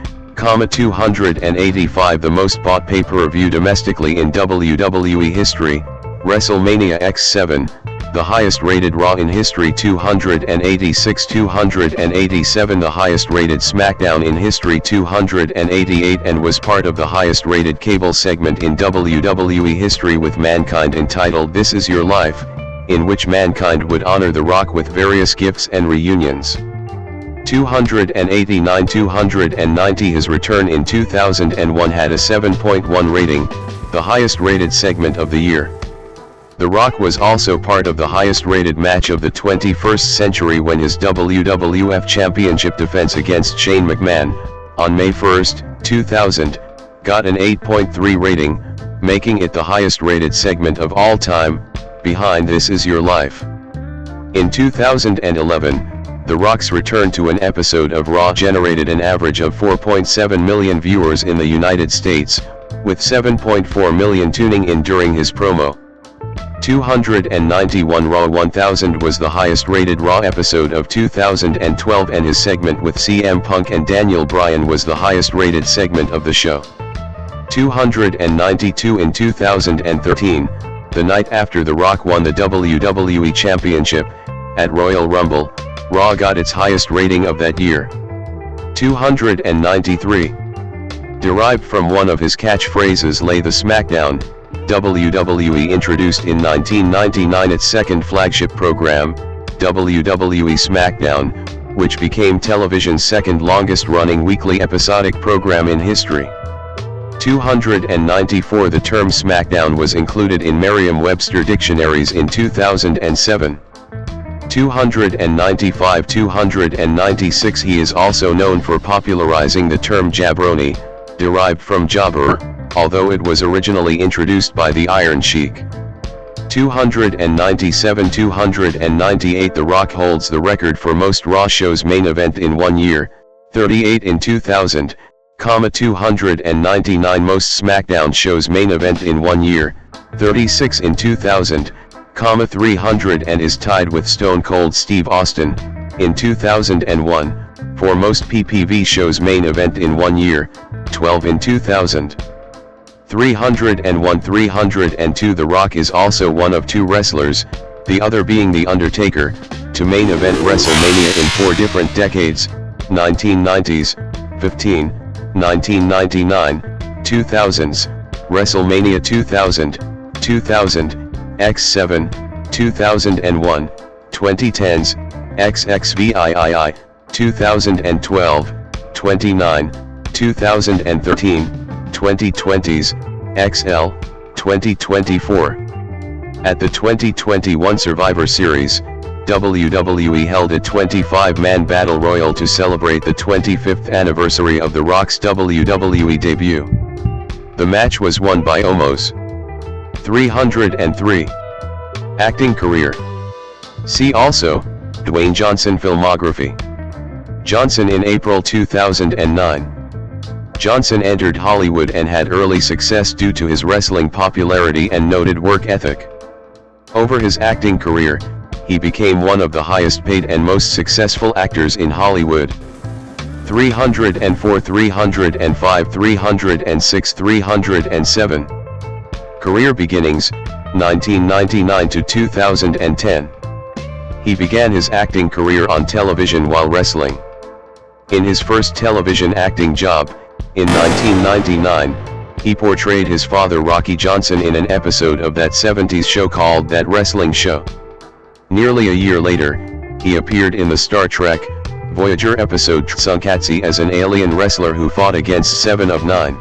285 The most bought pay-per-view domestically in WWE history, WrestleMania X7, the highest rated Raw in history 286 287 The highest rated SmackDown in history 288 and was part of the highest rated cable segment in WWE history with Mankind entitled This Is Your Life, in which Mankind would honor The Rock with various gifts and reunions. 289 290 His return in 2001 had a 7.1 rating, the highest rated segment of the year. The Rock was also part of the highest rated match of the 21st century when his WWF Championship defense against Shane McMahon, on May 1, 2000, got an 8.3 rating, making it the highest rated segment of all time, behind This Is Your Life. In 2011, The Rock's return to an episode of Raw generated an average of 4.7 million viewers in the United States, with 7.4 million tuning in during his promo. 291 Raw 1000 was the highest rated Raw episode of 2012 and his segment with CM Punk and Daniel Bryan was the highest rated segment of the show. 292 In 2013, The night after The Rock won the WWE Championship, at Royal Rumble, Raw got its highest rating of that year. 293. Derived from one of his catchphrases "Lay the Smackdown," WWE introduced in 1999 its second flagship program, WWE SmackDown, which became television's second longest running weekly episodic program in history. 294. The term SmackDown was included in Merriam-Webster dictionaries in 2007. 295. 296. He is also known for popularizing the term jabroni, derived from jabber, although it was originally introduced by the Iron Sheik. 297. 298. The Rock holds the record for most Raw shows main event in 1 year, 38 in 2000, 299. Most SmackDown shows main event in 1 year, 36 in 2000, 300, and is tied with Stone Cold Steve Austin, in 2001, for most PPV shows main event in 1 year, 12 in 2000. 301. 302. The Rock is also one of 2 wrestlers, the other being The Undertaker, to main event WrestleMania in 4 different decades, 1990s, 15, 1999, 2000s, WrestleMania 2000, 2000, X7, 2001, 2010s, XXVIII, 2012, 29, 2013, 2020s, XL, 2024. At the 2021 Survivor Series, WWE held a 25-man battle royal to celebrate the 25th anniversary of The Rock's WWE debut. The match was won by Omos. 303. Acting career. See also, Dwayne Johnson filmography. Johnson in April 2009. Johnson entered Hollywood and had early success due to his wrestling popularity and noted work ethic. Over his acting career, he became one of the highest paid and most successful actors in Hollywood. 304. 305. 306. 307. Career beginnings, 1999 to 2010. He began his acting career on television while wrestling. In his first television acting job, in 1999, he portrayed his father Rocky Johnson in an episode of that 70s show called That Wrestling Show. Nearly a year later, he appeared in the Star Trek Voyager episode Tsunkatsu as an alien wrestler who fought against Seven of Nine.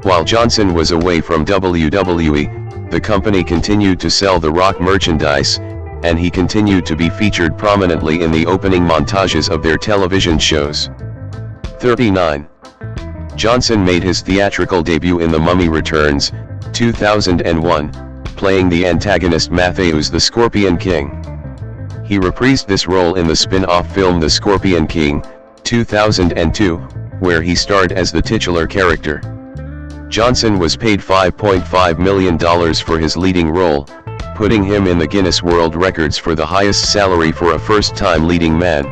While Johnson was away from WWE, the company continued to sell The Rock merchandise, and he continued to be featured prominently in the opening montages of their television shows. 39. Johnson made his theatrical debut in The Mummy Returns, 2001, playing the antagonist Matthäus the Scorpion King. He reprised this role in the spin-off film The Scorpion King, 2002, where he starred as the titular character. Johnson was paid $5.5 million for his leading role, putting him in the Guinness World Records for the highest salary for a first-time leading man.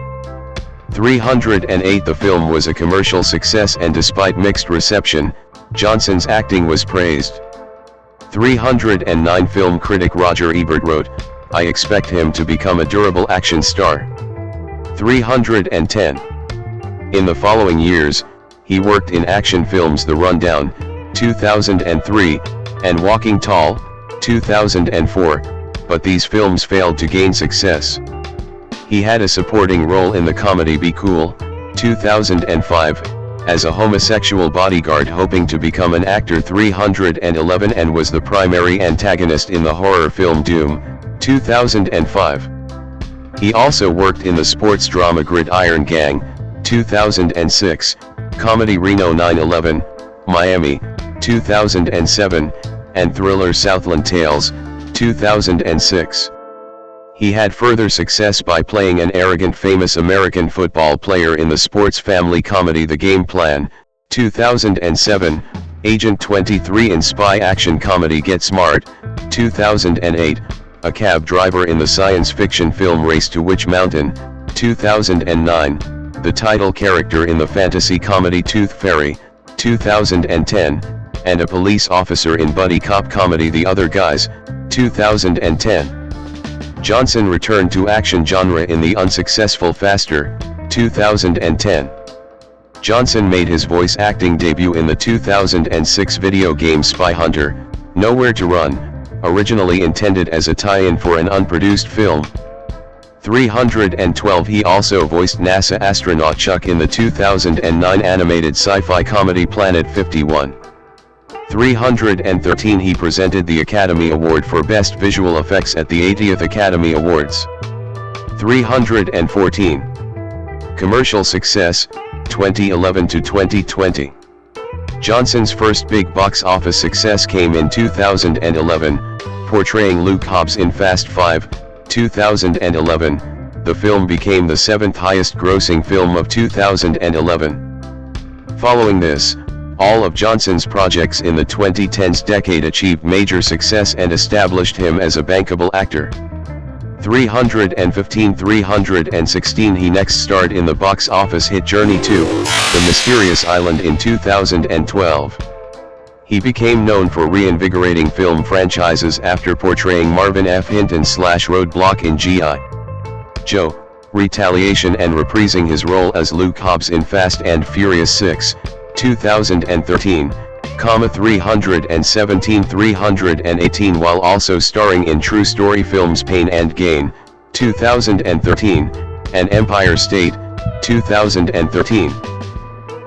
308. The film was a commercial success, and despite mixed reception, Johnson's acting was praised. 309. Film critic Roger Ebert wrote, "I expect him to become a durable action star." 310. In the following years, he worked in action films The Rundown, 2003, and Walking Tall, 2004, but these films failed to gain success. He had a supporting role in the comedy Be Cool, 2005, as a homosexual bodyguard hoping to become an actor. 311, and was the primary antagonist in the horror film Doom, 2005. He also worked in the sports drama Gridiron Gang, 2006, comedy Reno 9/11, Miami, 2007, and thriller Southland Tales, 2006. He had further success by playing an arrogant famous American football player in the sports family comedy The Game Plan, 2007, Agent 23 in spy action comedy Get Smart, 2008, a cab driver in the science fiction film Race to Witch Mountain, 2009, the title character in the fantasy comedy Tooth Fairy, 2010, and a police officer in buddy cop comedy The Other Guys, 2010. Johnson returned to action genre in the unsuccessful Faster, 2010. Johnson made his voice acting debut in the 2006 video game Spy Hunter, Nowhere to Run, originally intended as a tie-in for an unproduced film. 312 He also voiced NASA astronaut Chuck in the 2009 animated sci-fi comedy Planet 51. 313 He presented the Academy Award for Best Visual Effects at the 80th Academy Awards. 314. Commercial success, 2011 to 2020. Johnson's first big box office success came in 2011, portraying Luke Hobbs in Fast 5, 2011. The film became the 7th highest grossing film of 2011. Following this, all of Johnson's projects in the 2010s decade achieved major success and established him as a bankable actor. 316 He next starred in the box office hit Journey to The Mysterious Island in 2012. He became known for reinvigorating film franchises after portraying Marvin F. Hinton / Roadblock in G.I. Joe, Retaliation and reprising his role as Luke Hobbs in Fast and Furious 6, 2013, 318 while also starring in True Story films Pain and Gain, 2013, and Empire State, 2013.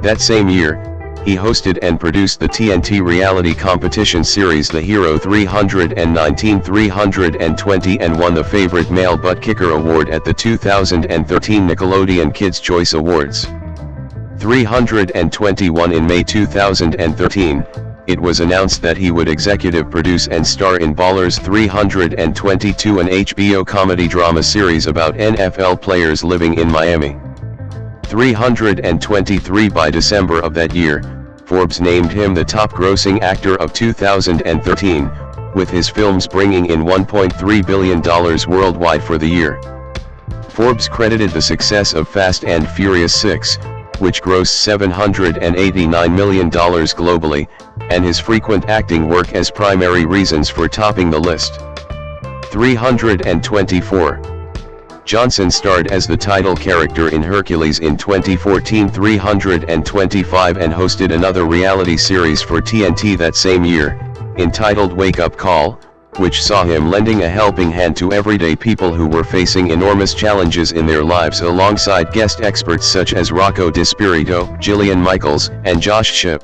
That same year, he hosted and produced the TNT reality competition series The Hero 319-320 and won the Favorite Male Butt Kicker Award at the 2013 Nickelodeon Kids' Choice Awards. 321 In May 2013, it was announced that he would executive produce and star in Ballers 322, an HBO comedy drama series about NFL players living in Miami. 323 By December of that year, Forbes named him the top grossing actor of 2013, with his films bringing in $1.3 billion worldwide for the year. Forbes credited the success of Fast and Furious 6, which grossed $789 million globally, and his frequent acting work as primary reasons for topping the list. 324. Johnson starred as the title character in Hercules in 2014. 325 and hosted another reality series for TNT that same year, entitled Wake Up Call, which saw him lending a helping hand to everyday people who were facing enormous challenges in their lives alongside guest experts such as Rocco DiSpirito, Jillian Michaels, and Josh Shipp.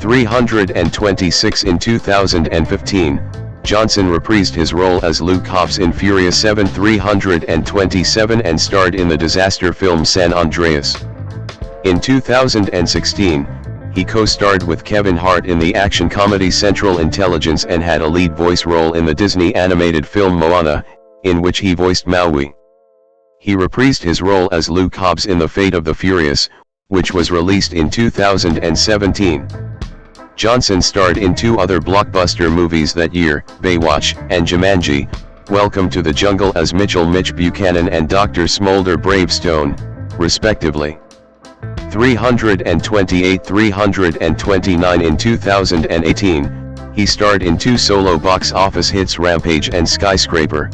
326 In 2015, Johnson reprised his role as Luke Hobbs in Furious 7. 327 and starred in the disaster film San Andreas. In 2016, he co-starred with Kevin Hart in the action comedy Central Intelligence and had a lead voice role in the Disney animated film Moana, in which he voiced Maui. He reprised his role as Luke Hobbs in The Fate of the Furious, which was released in 2017. Johnson starred in 2 other blockbuster movies that year, Baywatch and Jumanji, Welcome to the Jungle as Mitchell Mitch Buchanan and Dr. Smolder Bravestone, respectively. 328 329 In 2018, he starred in 2 solo box office hits Rampage and Skyscraper.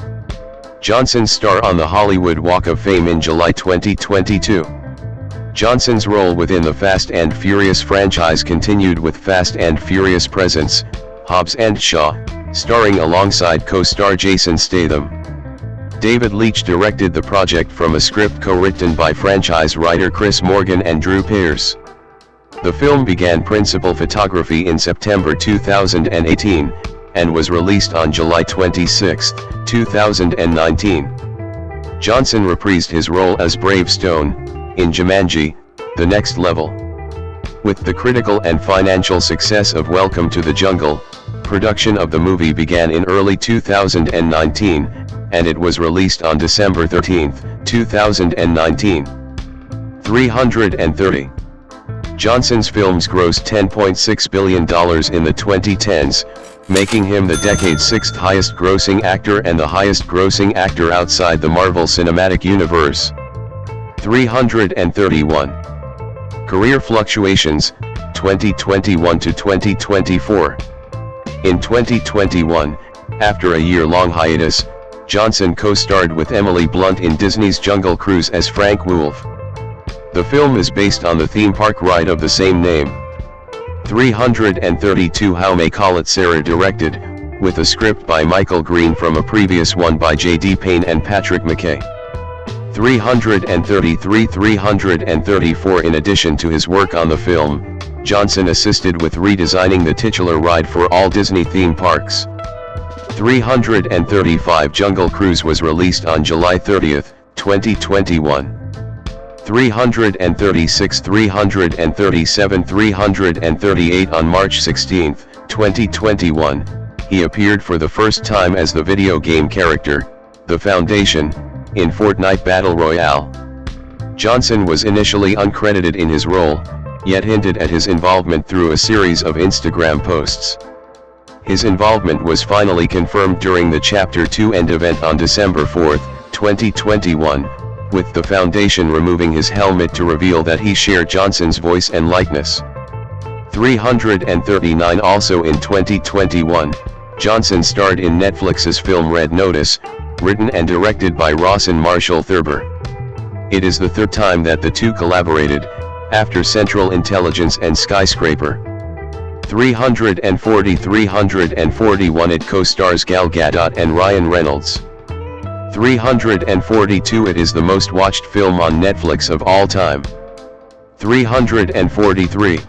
Johnson's star on the Hollywood Walk of Fame in July 2022. Johnson's role within the Fast and Furious franchise continued with Fast and Furious Presents, Hobbs and Shaw, starring alongside co-star Jason Statham. David Leitch directed the project from a script co-written by franchise writer Chris Morgan and Drew Pearce. The film began principal photography in September 2018, and was released on July 26, 2019. Johnson reprised his role as Bravestone in Jumanji, The Next Level. With the critical and financial success of Welcome to the Jungle, production of the movie began in early 2019, and it was released on December 13, 2019. 330. Johnson's films grossed $10.6 billion in the 2010s, making him the decade's 6th highest grossing actor and the highest grossing actor outside the Marvel Cinematic Universe. 331. Career fluctuations, 2021 to 2024. In 2021, After a year-long hiatus, Johnson co-starred with Emily Blunt in Disney's Jungle Cruise as Frank Wolff. The film is based on the theme park ride of the same name. 332 How May Call It Sarah directed, with a script by Michael Green from a previous one by J.D. Payne and Patrick McKay. 334 In addition to his work on the film, Johnson assisted with redesigning the titular ride for all Disney theme parks. 335 Jungle Cruise was released on July 30, 2021. 336 337 338 On March 16, 2021, he appeared for the first time as the video game character, The Foundation, in Fortnite Battle Royale. Johnson was initially uncredited in his role, yet hinted at his involvement through a series of Instagram posts. His involvement was finally confirmed during the Chapter 2 End event on December 4, 2021, with the Foundation removing his helmet to reveal that he shared Johnson's voice and likeness. 339 Also in 2021, Johnson starred in Netflix's film Red Notice, written and directed by Ross and Marshall Thurber. It is the third time that the two collaborated, after Central Intelligence and Skyscraper. 341 It co-stars Gal Gadot and Ryan Reynolds. 342 It is the most watched film on Netflix of all time. 343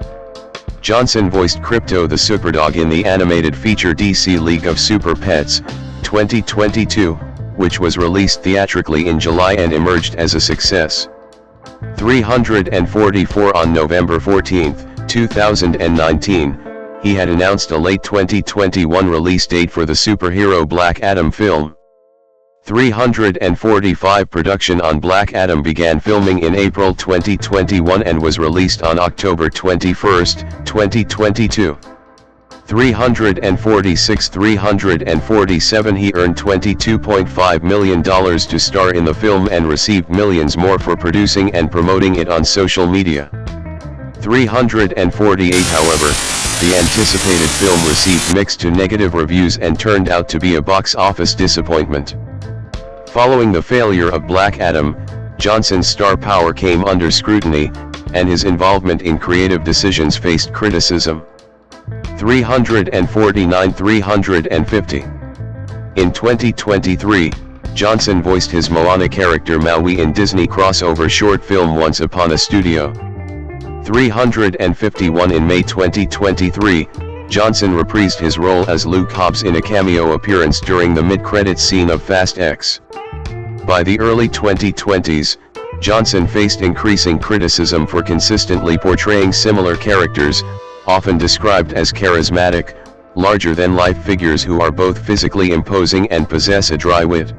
Johnson voiced Crypto the Superdog in the animated feature DC League of Super Pets, 2022, which was released theatrically in July and emerged as a success. 344 On November 14, 2019, he had announced a late 2021 release date for the superhero Black Adam film. 345 Production on Black Adam began filming in April 2021 and was released on October 21, 2022. 346 347 He earned $22.5 million to star in the film and received millions more for producing and promoting it on social media. 348 However, the anticipated film received mixed to negative reviews and turned out to be a box office disappointment. Following the failure of Black Adam, Johnson's star power came under scrutiny, and his involvement in creative decisions faced criticism. 349 350 In 2023, Johnson voiced his Moana character Maui in Disney crossover short film Once Upon a Studio. 351 In May 2023, Johnson reprised his role as Luke Hobbs in a cameo appearance during the mid-credits scene of Fast X. By the early 2020s, Johnson faced increasing criticism for consistently portraying similar characters, often described as charismatic, larger-than-life figures who are both physically imposing and possess a dry wit.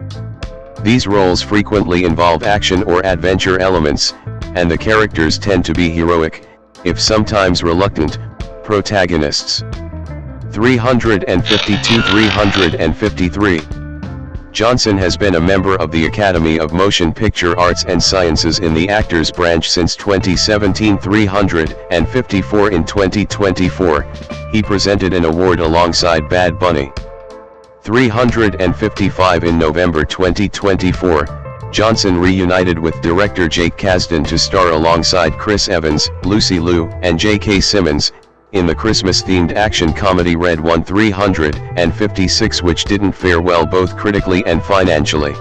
These roles frequently involve action or adventure elements, and the characters tend to be heroic, if sometimes reluctant, protagonists. 352 353 Johnson has been a member of the Academy of Motion Picture Arts and Sciences in the Actors Branch since 2017. 354 In 2024, he presented an award alongside Bad Bunny. 355 In November 2024, Johnson reunited with director Jake Kasdan to star alongside Chris Evans, Lucy Liu, and J.K. Simmons, in the Christmas-themed action comedy Red One. 356 which didn't fare well both critically and financially.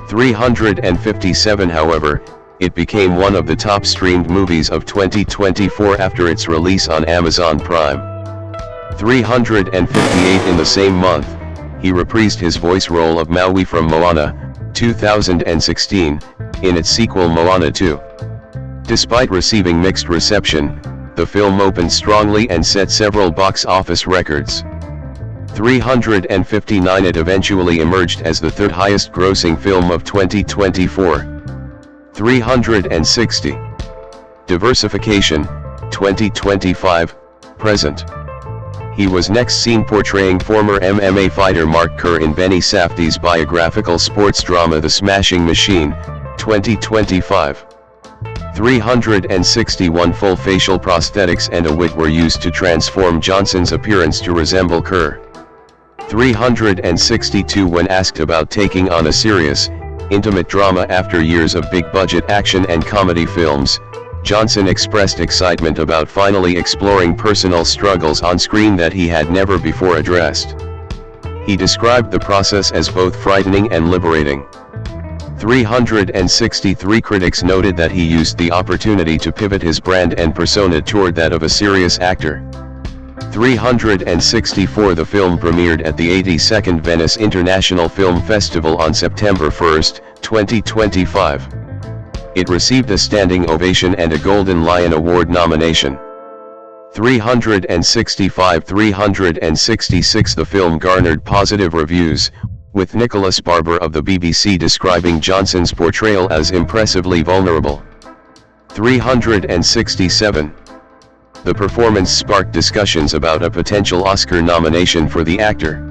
357 However, it became one of the top-streamed movies of 2024 after its release on Amazon Prime. 358 In the same month, he reprised his voice role of Maui from Moana, 2016, in its sequel Moana 2. Despite receiving mixed reception, the film opened strongly and set several box office records. 359 It eventually emerged as the third highest grossing film of 2024. 360 Diversification, 2025, present. He was next seen portraying former MMA fighter Mark Kerr in Benny Safdie's biographical sports drama The Smashing Machine, 2025. 361 Full facial prosthetics and a wig were used to transform Johnson's appearance to resemble Kerr. 362 When asked about taking on a serious, intimate drama after years of big-budget action and comedy films, Johnson expressed excitement about finally exploring personal struggles on screen that he had never before addressed. He described the process as both frightening and liberating. 363 Critics noted that he used the opportunity to pivot his brand and persona toward that of a serious actor. 364 The film premiered at the 82nd Venice International Film Festival on September 1, 2025. It received a standing ovation and a Golden Lion Award nomination. 366 The film garnered positive reviews, with Nicholas Barber of the BBC describing Johnson's portrayal as impressively vulnerable. 367 The performance sparked discussions about a potential Oscar nomination for the actor.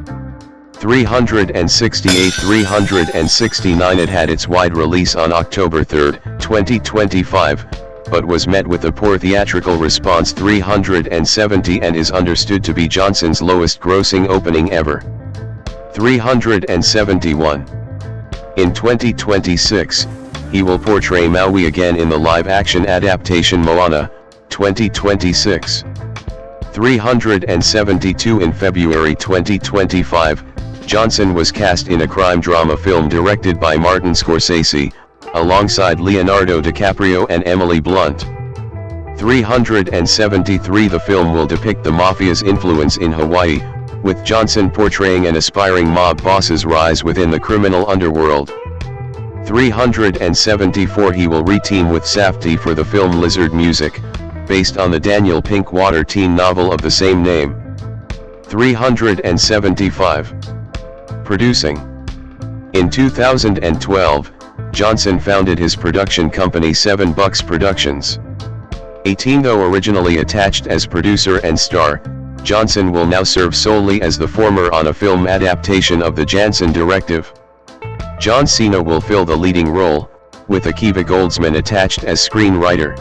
369 It had its wide release on October 3, 2025, but was met with a poor theatrical response. 370 and is understood to be Johnson's lowest grossing opening ever. 371 In 2026, he will portray Maui again in the live-action adaptation Moana, 2026. 372 In February 2025, Johnson was cast in a crime drama film directed by Martin Scorsese, alongside Leonardo DiCaprio and Emily Blunt. 373 The film will depict the mafia's influence in Hawaii, with Johnson portraying an aspiring mob boss's rise within the criminal underworld. 374 He will re-team with Safdie for the film Lizard Music, based on the Daniel Pinkwater teen novel of the same name. 375 Producing In 2012, Johnson founded his production company 7 Bucks Productions. 18 Though originally attached as producer and star, Johnson will now serve solely as the former on a film adaptation of the Jansen Directive. John Cena will fill the leading role, with Akiva Goldsman attached as screenwriter.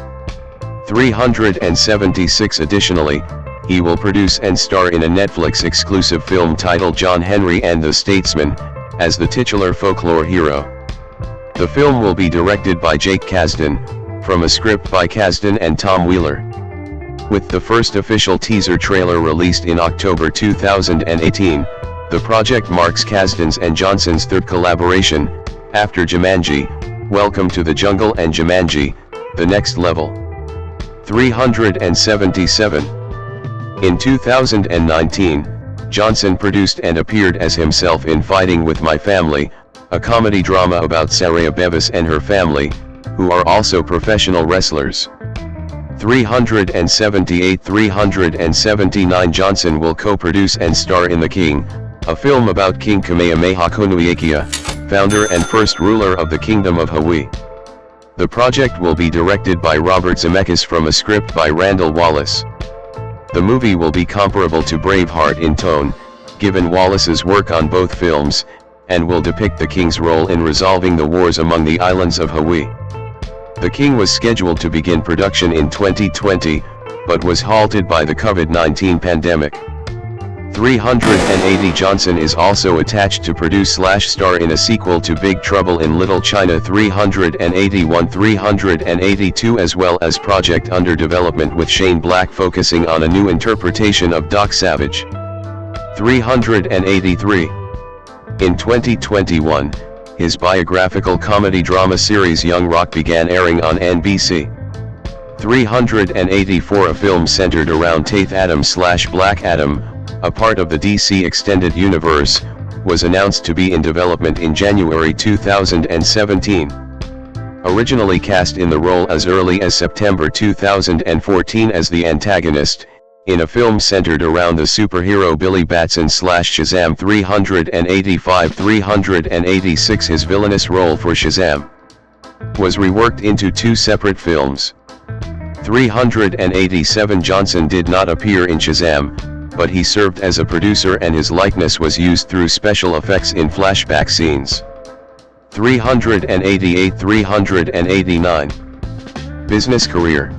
376 Additionally, he will produce and star in a Netflix-exclusive film titled John Henry and the Statesman, as the titular folklore hero. The film will be directed by Jake Kasdan, from a script by Kasdan and Tom Wheeler. With the first official teaser trailer released in October 2018, the project marks Kasdan's and Johnson's third collaboration, after Jumanji, Welcome to the Jungle and Jumanji, The Next Level. 377 In 2019, Johnson produced and appeared as himself in Fighting with My Family, a comedy drama about Saraya Bevis and her family, who are also professional wrestlers. 379 Johnson will co-produce and star in The King, a film about King Kamehameha Konuiakea, founder and first ruler of the Kingdom of Hawaii. The project will be directed by Robert Zemeckis from a script by Randall Wallace. The movie will be comparable to Braveheart in tone, given Wallace's work on both films, and will depict the King's role in resolving the wars among the islands of Hawaii. The King was scheduled to begin production in 2020, but was halted by the COVID-19 pandemic. 380 Johnson is also attached to produce/star in a sequel to Big Trouble in Little China. 382 as well as project under development with Shane Black focusing on a new interpretation of Doc Savage. 383 In 2021, his biographical comedy drama series Young Rock began airing on NBC. 384 A film centered around Taith Adam/Black Adam, a part of the DC Extended Universe, was announced to be in development in January 2017. Originally cast in the role as early as September 2014 as the antagonist, in a film centered around the superhero Billy Batson/Shazam. 386 His villainous role for Shazam was reworked into 2 separate films. 387 Johnson did not appear in Shazam, but he served as a producer and his likeness was used through special effects in flashback scenes. 389 Business career.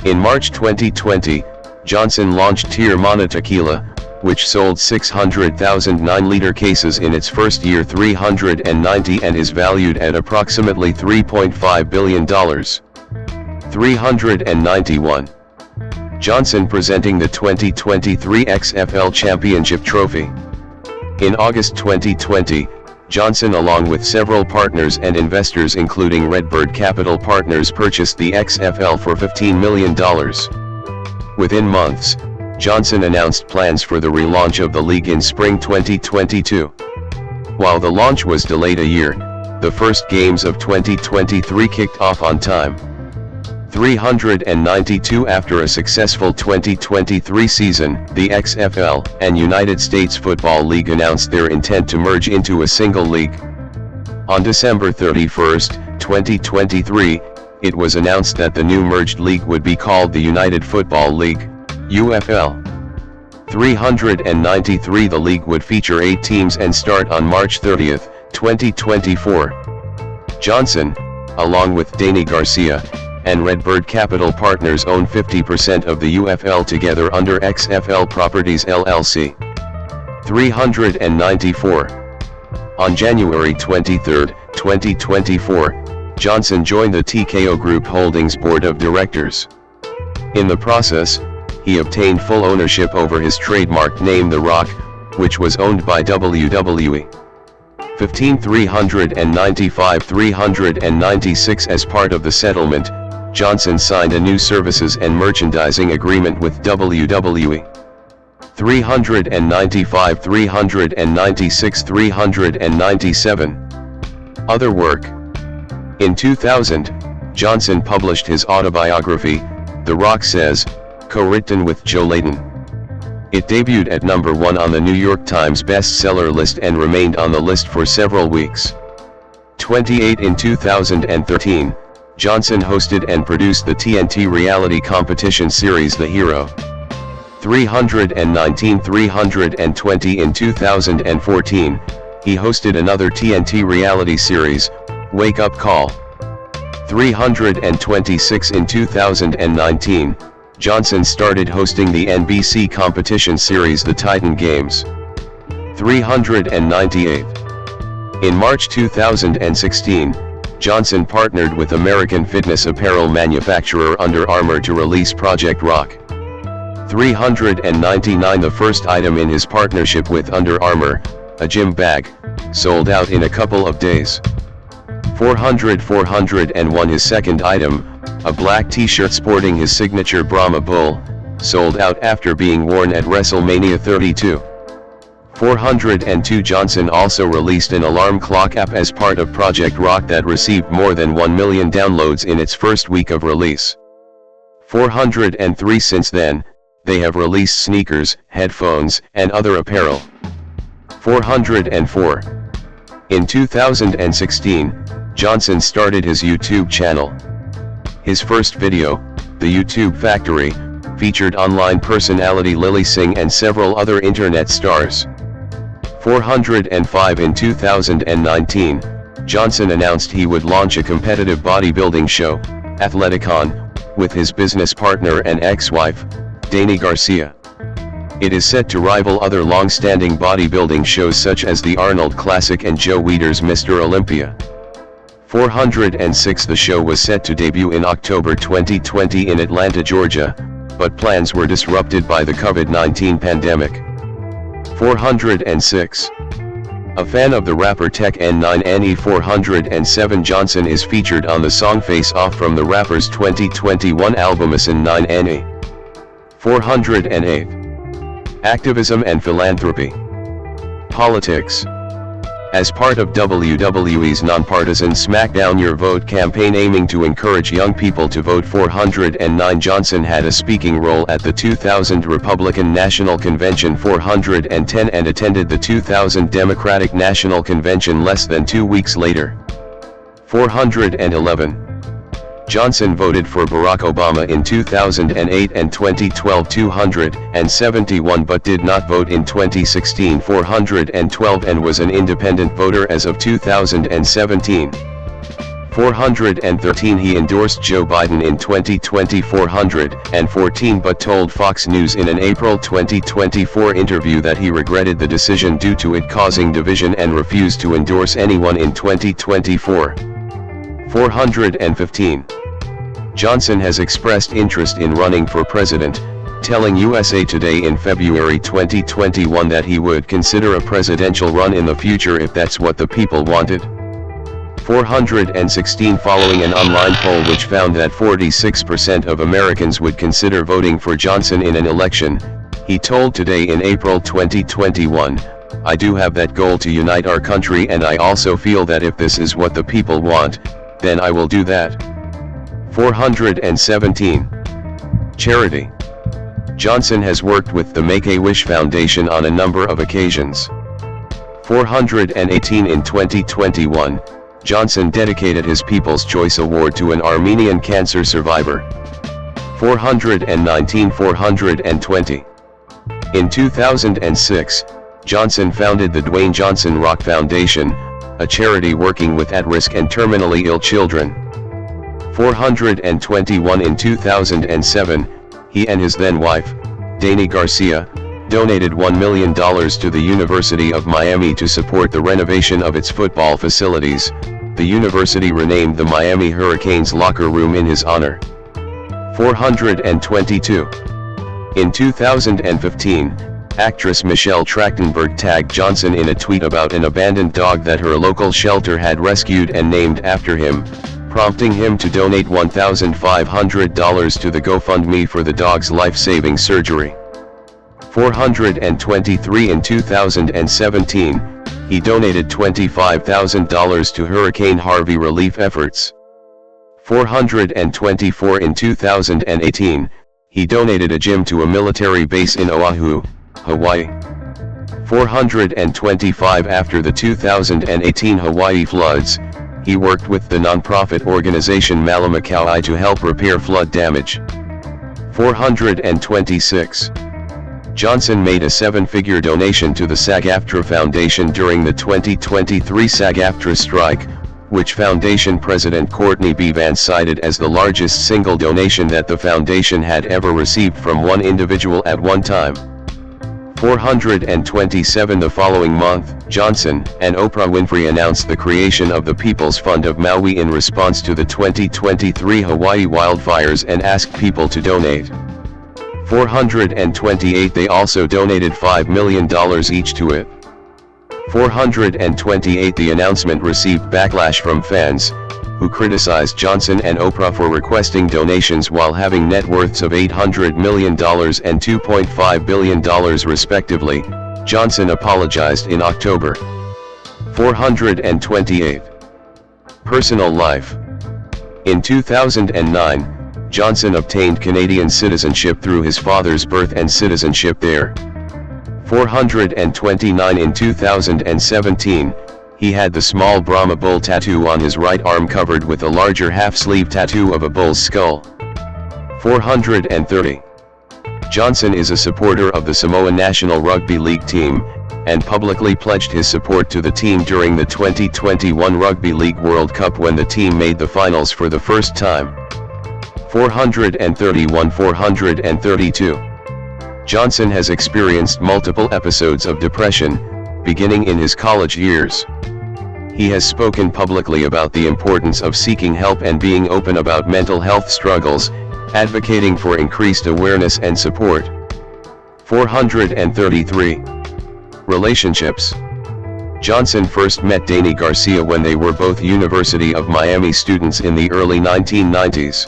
In March 2020, Johnson launched Tier Mana Tequila, which sold 600,000 9-liter cases in its first year, 390, and is valued at approximately $3.5 billion. 391. Johnson presenting the 2023 XFL Championship Trophy. In August 2020, Johnson, along with several partners and investors including Redbird Capital Partners, purchased the XFL for $15 million. Within months, Johnson announced plans for the relaunch of the league in spring 2022. While the launch was delayed a year, the first games of 2023 kicked off on time. 392. After a successful 2023 season, the XFL and United States Football League announced their intent to merge into a single league. On December 31, 2023, it was announced that the new merged league would be called the United Football League, UFL. 393. The league would feature 8 teams and start on March 30, 2024. Johnson, along with Danny Garcia, and Redbird Capital Partners, own 50% of the UFL together under XFL Properties LLC. 394. On January 23, 2024, Johnson joined the TKO Group Holdings Board of Directors. In the process, he obtained full ownership over his trademark name The Rock, which was owned by WWE. 15. 395. 396. As part of the settlement, Johnson signed a new services and merchandising agreement with WWE. 395. 396. 397. Other work. In 2000, Johnson published his autobiography, The Rock Says, co-written with Joe Layton. It debuted at number 1 on the New York Times bestseller list and remained on the list for several weeks. 28. In 2013, Johnson hosted and produced the TNT reality competition series The Hero. 319. 320. In 2014, he hosted another TNT reality series, Wake Up Call. 326. In 2019, Johnson started hosting the NBC competition series The Titan Games. 398. In March 2016, Johnson partnered with American fitness apparel manufacturer Under Armour to release Project Rock. 399. The first item in his partnership with Under Armour, a gym bag, sold out in a couple of days. 401. His second item, a black t-shirt sporting his signature Brahma Bull, sold out after being worn at WrestleMania 32. 402. Johnson also released an alarm clock app as part of Project Rock that received more than 1 million downloads in its first week of release. 403. Since then, they have released sneakers, headphones, and other apparel. 404. In 2016, Johnson started his YouTube channel. His first video, The YouTube Factory, featured online personality Lily Singh and several other internet stars. 405. In 2019, Johnson announced he would launch a competitive bodybuilding show, Athleticon, with his business partner and ex-wife, Danny Garcia. It is set to rival other long-standing bodybuilding shows such as the Arnold Classic and Joe Weider's Mr. Olympia. 406. The show was set to debut in October 2020 in Atlanta, Georgia, but plans were disrupted by the COVID-19 pandemic. 406. A fan of the rapper Tech N9NE. 407. Johnson is featured on the song Face Off from the rapper's 2021 album N9NE. 408. Activism and philanthropy. Politics. As part of WWE's nonpartisan SmackDown Your Vote campaign aiming to encourage young people to vote, 409. Johnson had a speaking role at the 2000 Republican National Convention. 410. And attended the 2000 Democratic National Convention less than 2 weeks later. 411. Johnson voted for Barack Obama in 2008 and 2012. 271. But did not vote in 2016. 412. And was an independent voter as of 2017. 413 He endorsed Joe Biden in 2020. 414 but told Fox News in an April 2024 interview that he regretted the decision due to it causing division and refused to endorse anyone in 2024. 415 Johnson has expressed interest in running for president, telling USA Today in February 2021 that he would consider a presidential run in the future if that's what the people wanted. 416 Following an online poll which found that 46% of Americans would consider voting for Johnson in an election, he told Today in April 2021, "I do have that goal to unite our country, and I also feel that if this is what the people want, then I will do that." 417 Charity. Johnson has worked with the Make-A-Wish Foundation on a number of occasions. 418 In 2021, Johnson dedicated his People's Choice Award to an Armenian cancer survivor. 419 420 In 2006, Johnson founded the Dwayne Johnson Rock Foundation, a charity working with at-risk and terminally ill children. 421 In 2007, he and his then-wife, Dani Garcia, donated $1 million to the University of Miami to support the renovation of its football facilities. The university renamed the Miami Hurricanes locker room in his honor. 422 In 2015, actress Michelle Trachtenberg tagged Johnson in a tweet about an abandoned dog that her local shelter had rescued and named after him, prompting him to donate $1,500 to the GoFundMe for the dog's life-saving surgery. 423 In 2017, he donated $25,000 to Hurricane Harvey relief efforts. 424 In 2018, he donated a gym to a military base in Oahu, Hawaii. 425 After the 2018 Hawaii floods, he worked with the nonprofit organization Malamakaui to help repair flood damage. 426 Johnson made a seven-figure donation to the SAG-AFTRA Foundation during the 2023 SAG-AFTRA strike, which Foundation President Courtney B. Vance cited as the largest single donation that the foundation had ever received from one individual at one time. 427 The following month, Johnson and Oprah Winfrey announced the creation of the People's Fund of Maui in response to the 2023 Hawaii wildfires and asked people to donate. 428 They also donated $5 million each to it. 428 The announcement received backlash from fans, who criticized Johnson and Oprah for requesting donations while having net worths of $800 million and $2.5 billion respectively. Johnson apologized in October. 428 Personal life. In 2009, Johnson obtained Canadian citizenship through his father's birth and citizenship there. 429 In 2017, he had the small Brahma bull tattoo on his right arm covered with a larger half-sleeve tattoo of a bull's skull. 430 Johnson is a supporter of the Samoan National Rugby League team, and publicly pledged his support to the team during the 2021 Rugby League World Cup when the team made the finals for the first time. 431 432 Johnson has experienced multiple episodes of depression, beginning in his college years. He has spoken publicly about the importance of seeking help and being open about mental health struggles, advocating for increased awareness and support. 433 Relationships. Johnson first met Dani Garcia when they were both University of Miami students in the early 1990s.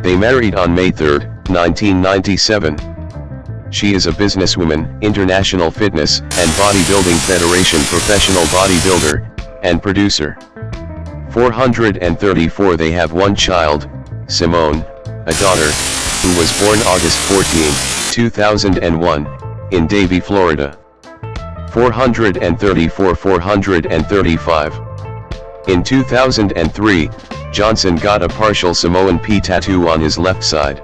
They married on May 3, 1997. She is a businesswoman, International Fitness and Bodybuilding Federation professional bodybuilder, and producer. 434 They have one child, Simone, a daughter, who was born August 14, 2001, in Davie, Florida. 434 435 In 2003, Johnson got a partial Samoan P tattoo on his left side.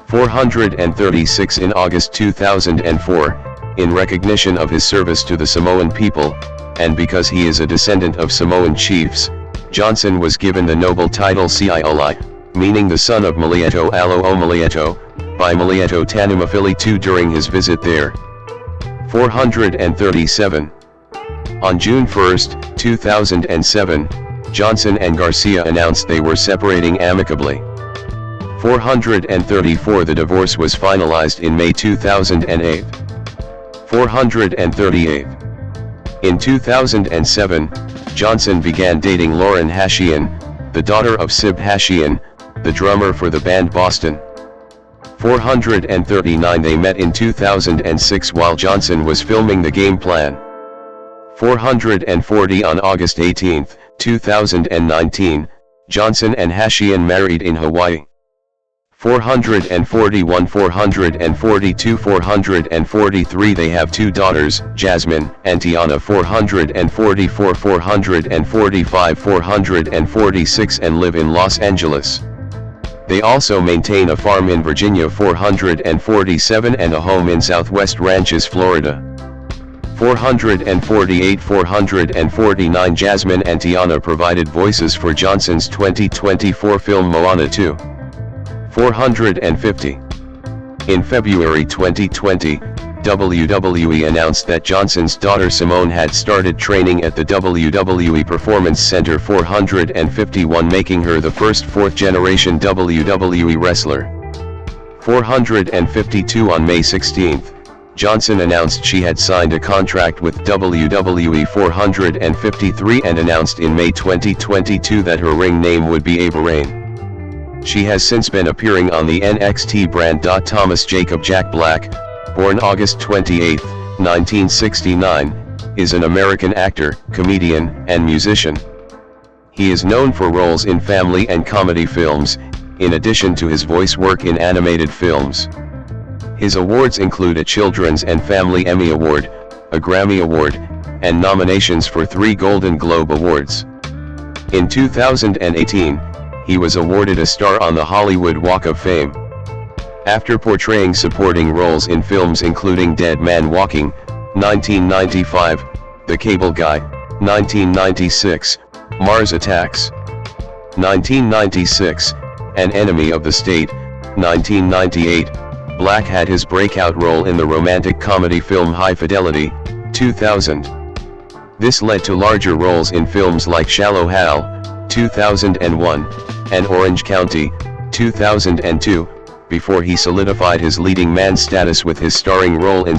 436 In August 2004, in recognition of his service to the Samoan people, and because he is a descendant of Samoan chiefs, Johnson was given the noble title Sioli, meaning the son of Malieto Alo o Malieto, by Malieto Tanumafili II during his visit there. 437. On June 1, 2007, Johnson and Garcia announced they were separating amicably. 434. The divorce was finalized in May 2008. 438. In 2007, Johnson began dating Lauren Hashian, the daughter of Sib Hashian, the drummer for the band Boston. 439. They met in 2006 while Johnson was filming The Game Plan. 440. On August 18, 2019, Johnson and Hashian married in Hawaii. 441. 442. 443. They have two daughters, Jasmine and Tiana. 444. 445. 446. And live in Los Angeles. They also maintain a farm in Virginia. 447. And a home in Southwest Ranches, Florida. 448. 449. Jasmine and Tiana provided voices for Johnson's 2024 film Moana 2. 450. In February 2020, WWE announced that Johnson's daughter Simone had started training at the WWE Performance Center. 451. Making her the first fourth-generation WWE wrestler. 452. On May 16, Johnson announced she had signed a contract with WWE. 453. And announced in May 2022 that her ring name would be Aberrain. She has since been appearing on the NXT brand. Thomas Jacob Jack Black, born August 28, 1969, is an American actor, comedian, and musician. He is known for roles in family and comedy films, in addition to his voice work in animated films. His awards include a Children's and Family Emmy Award, a Grammy Award, and nominations for 3 Golden Globe Awards. In 2018, he was awarded a star on the Hollywood Walk of Fame. After portraying supporting roles in films including Dead Man Walking, 1995, The Cable Guy, 1996, Mars Attacks, 1996, An Enemy of the State, 1998, Black had his breakout role in the romantic comedy film High Fidelity, 2000. This led to larger roles in films like Shallow Hal, 2001, and Orange County, 2002, before he solidified his leading man status with his starring role in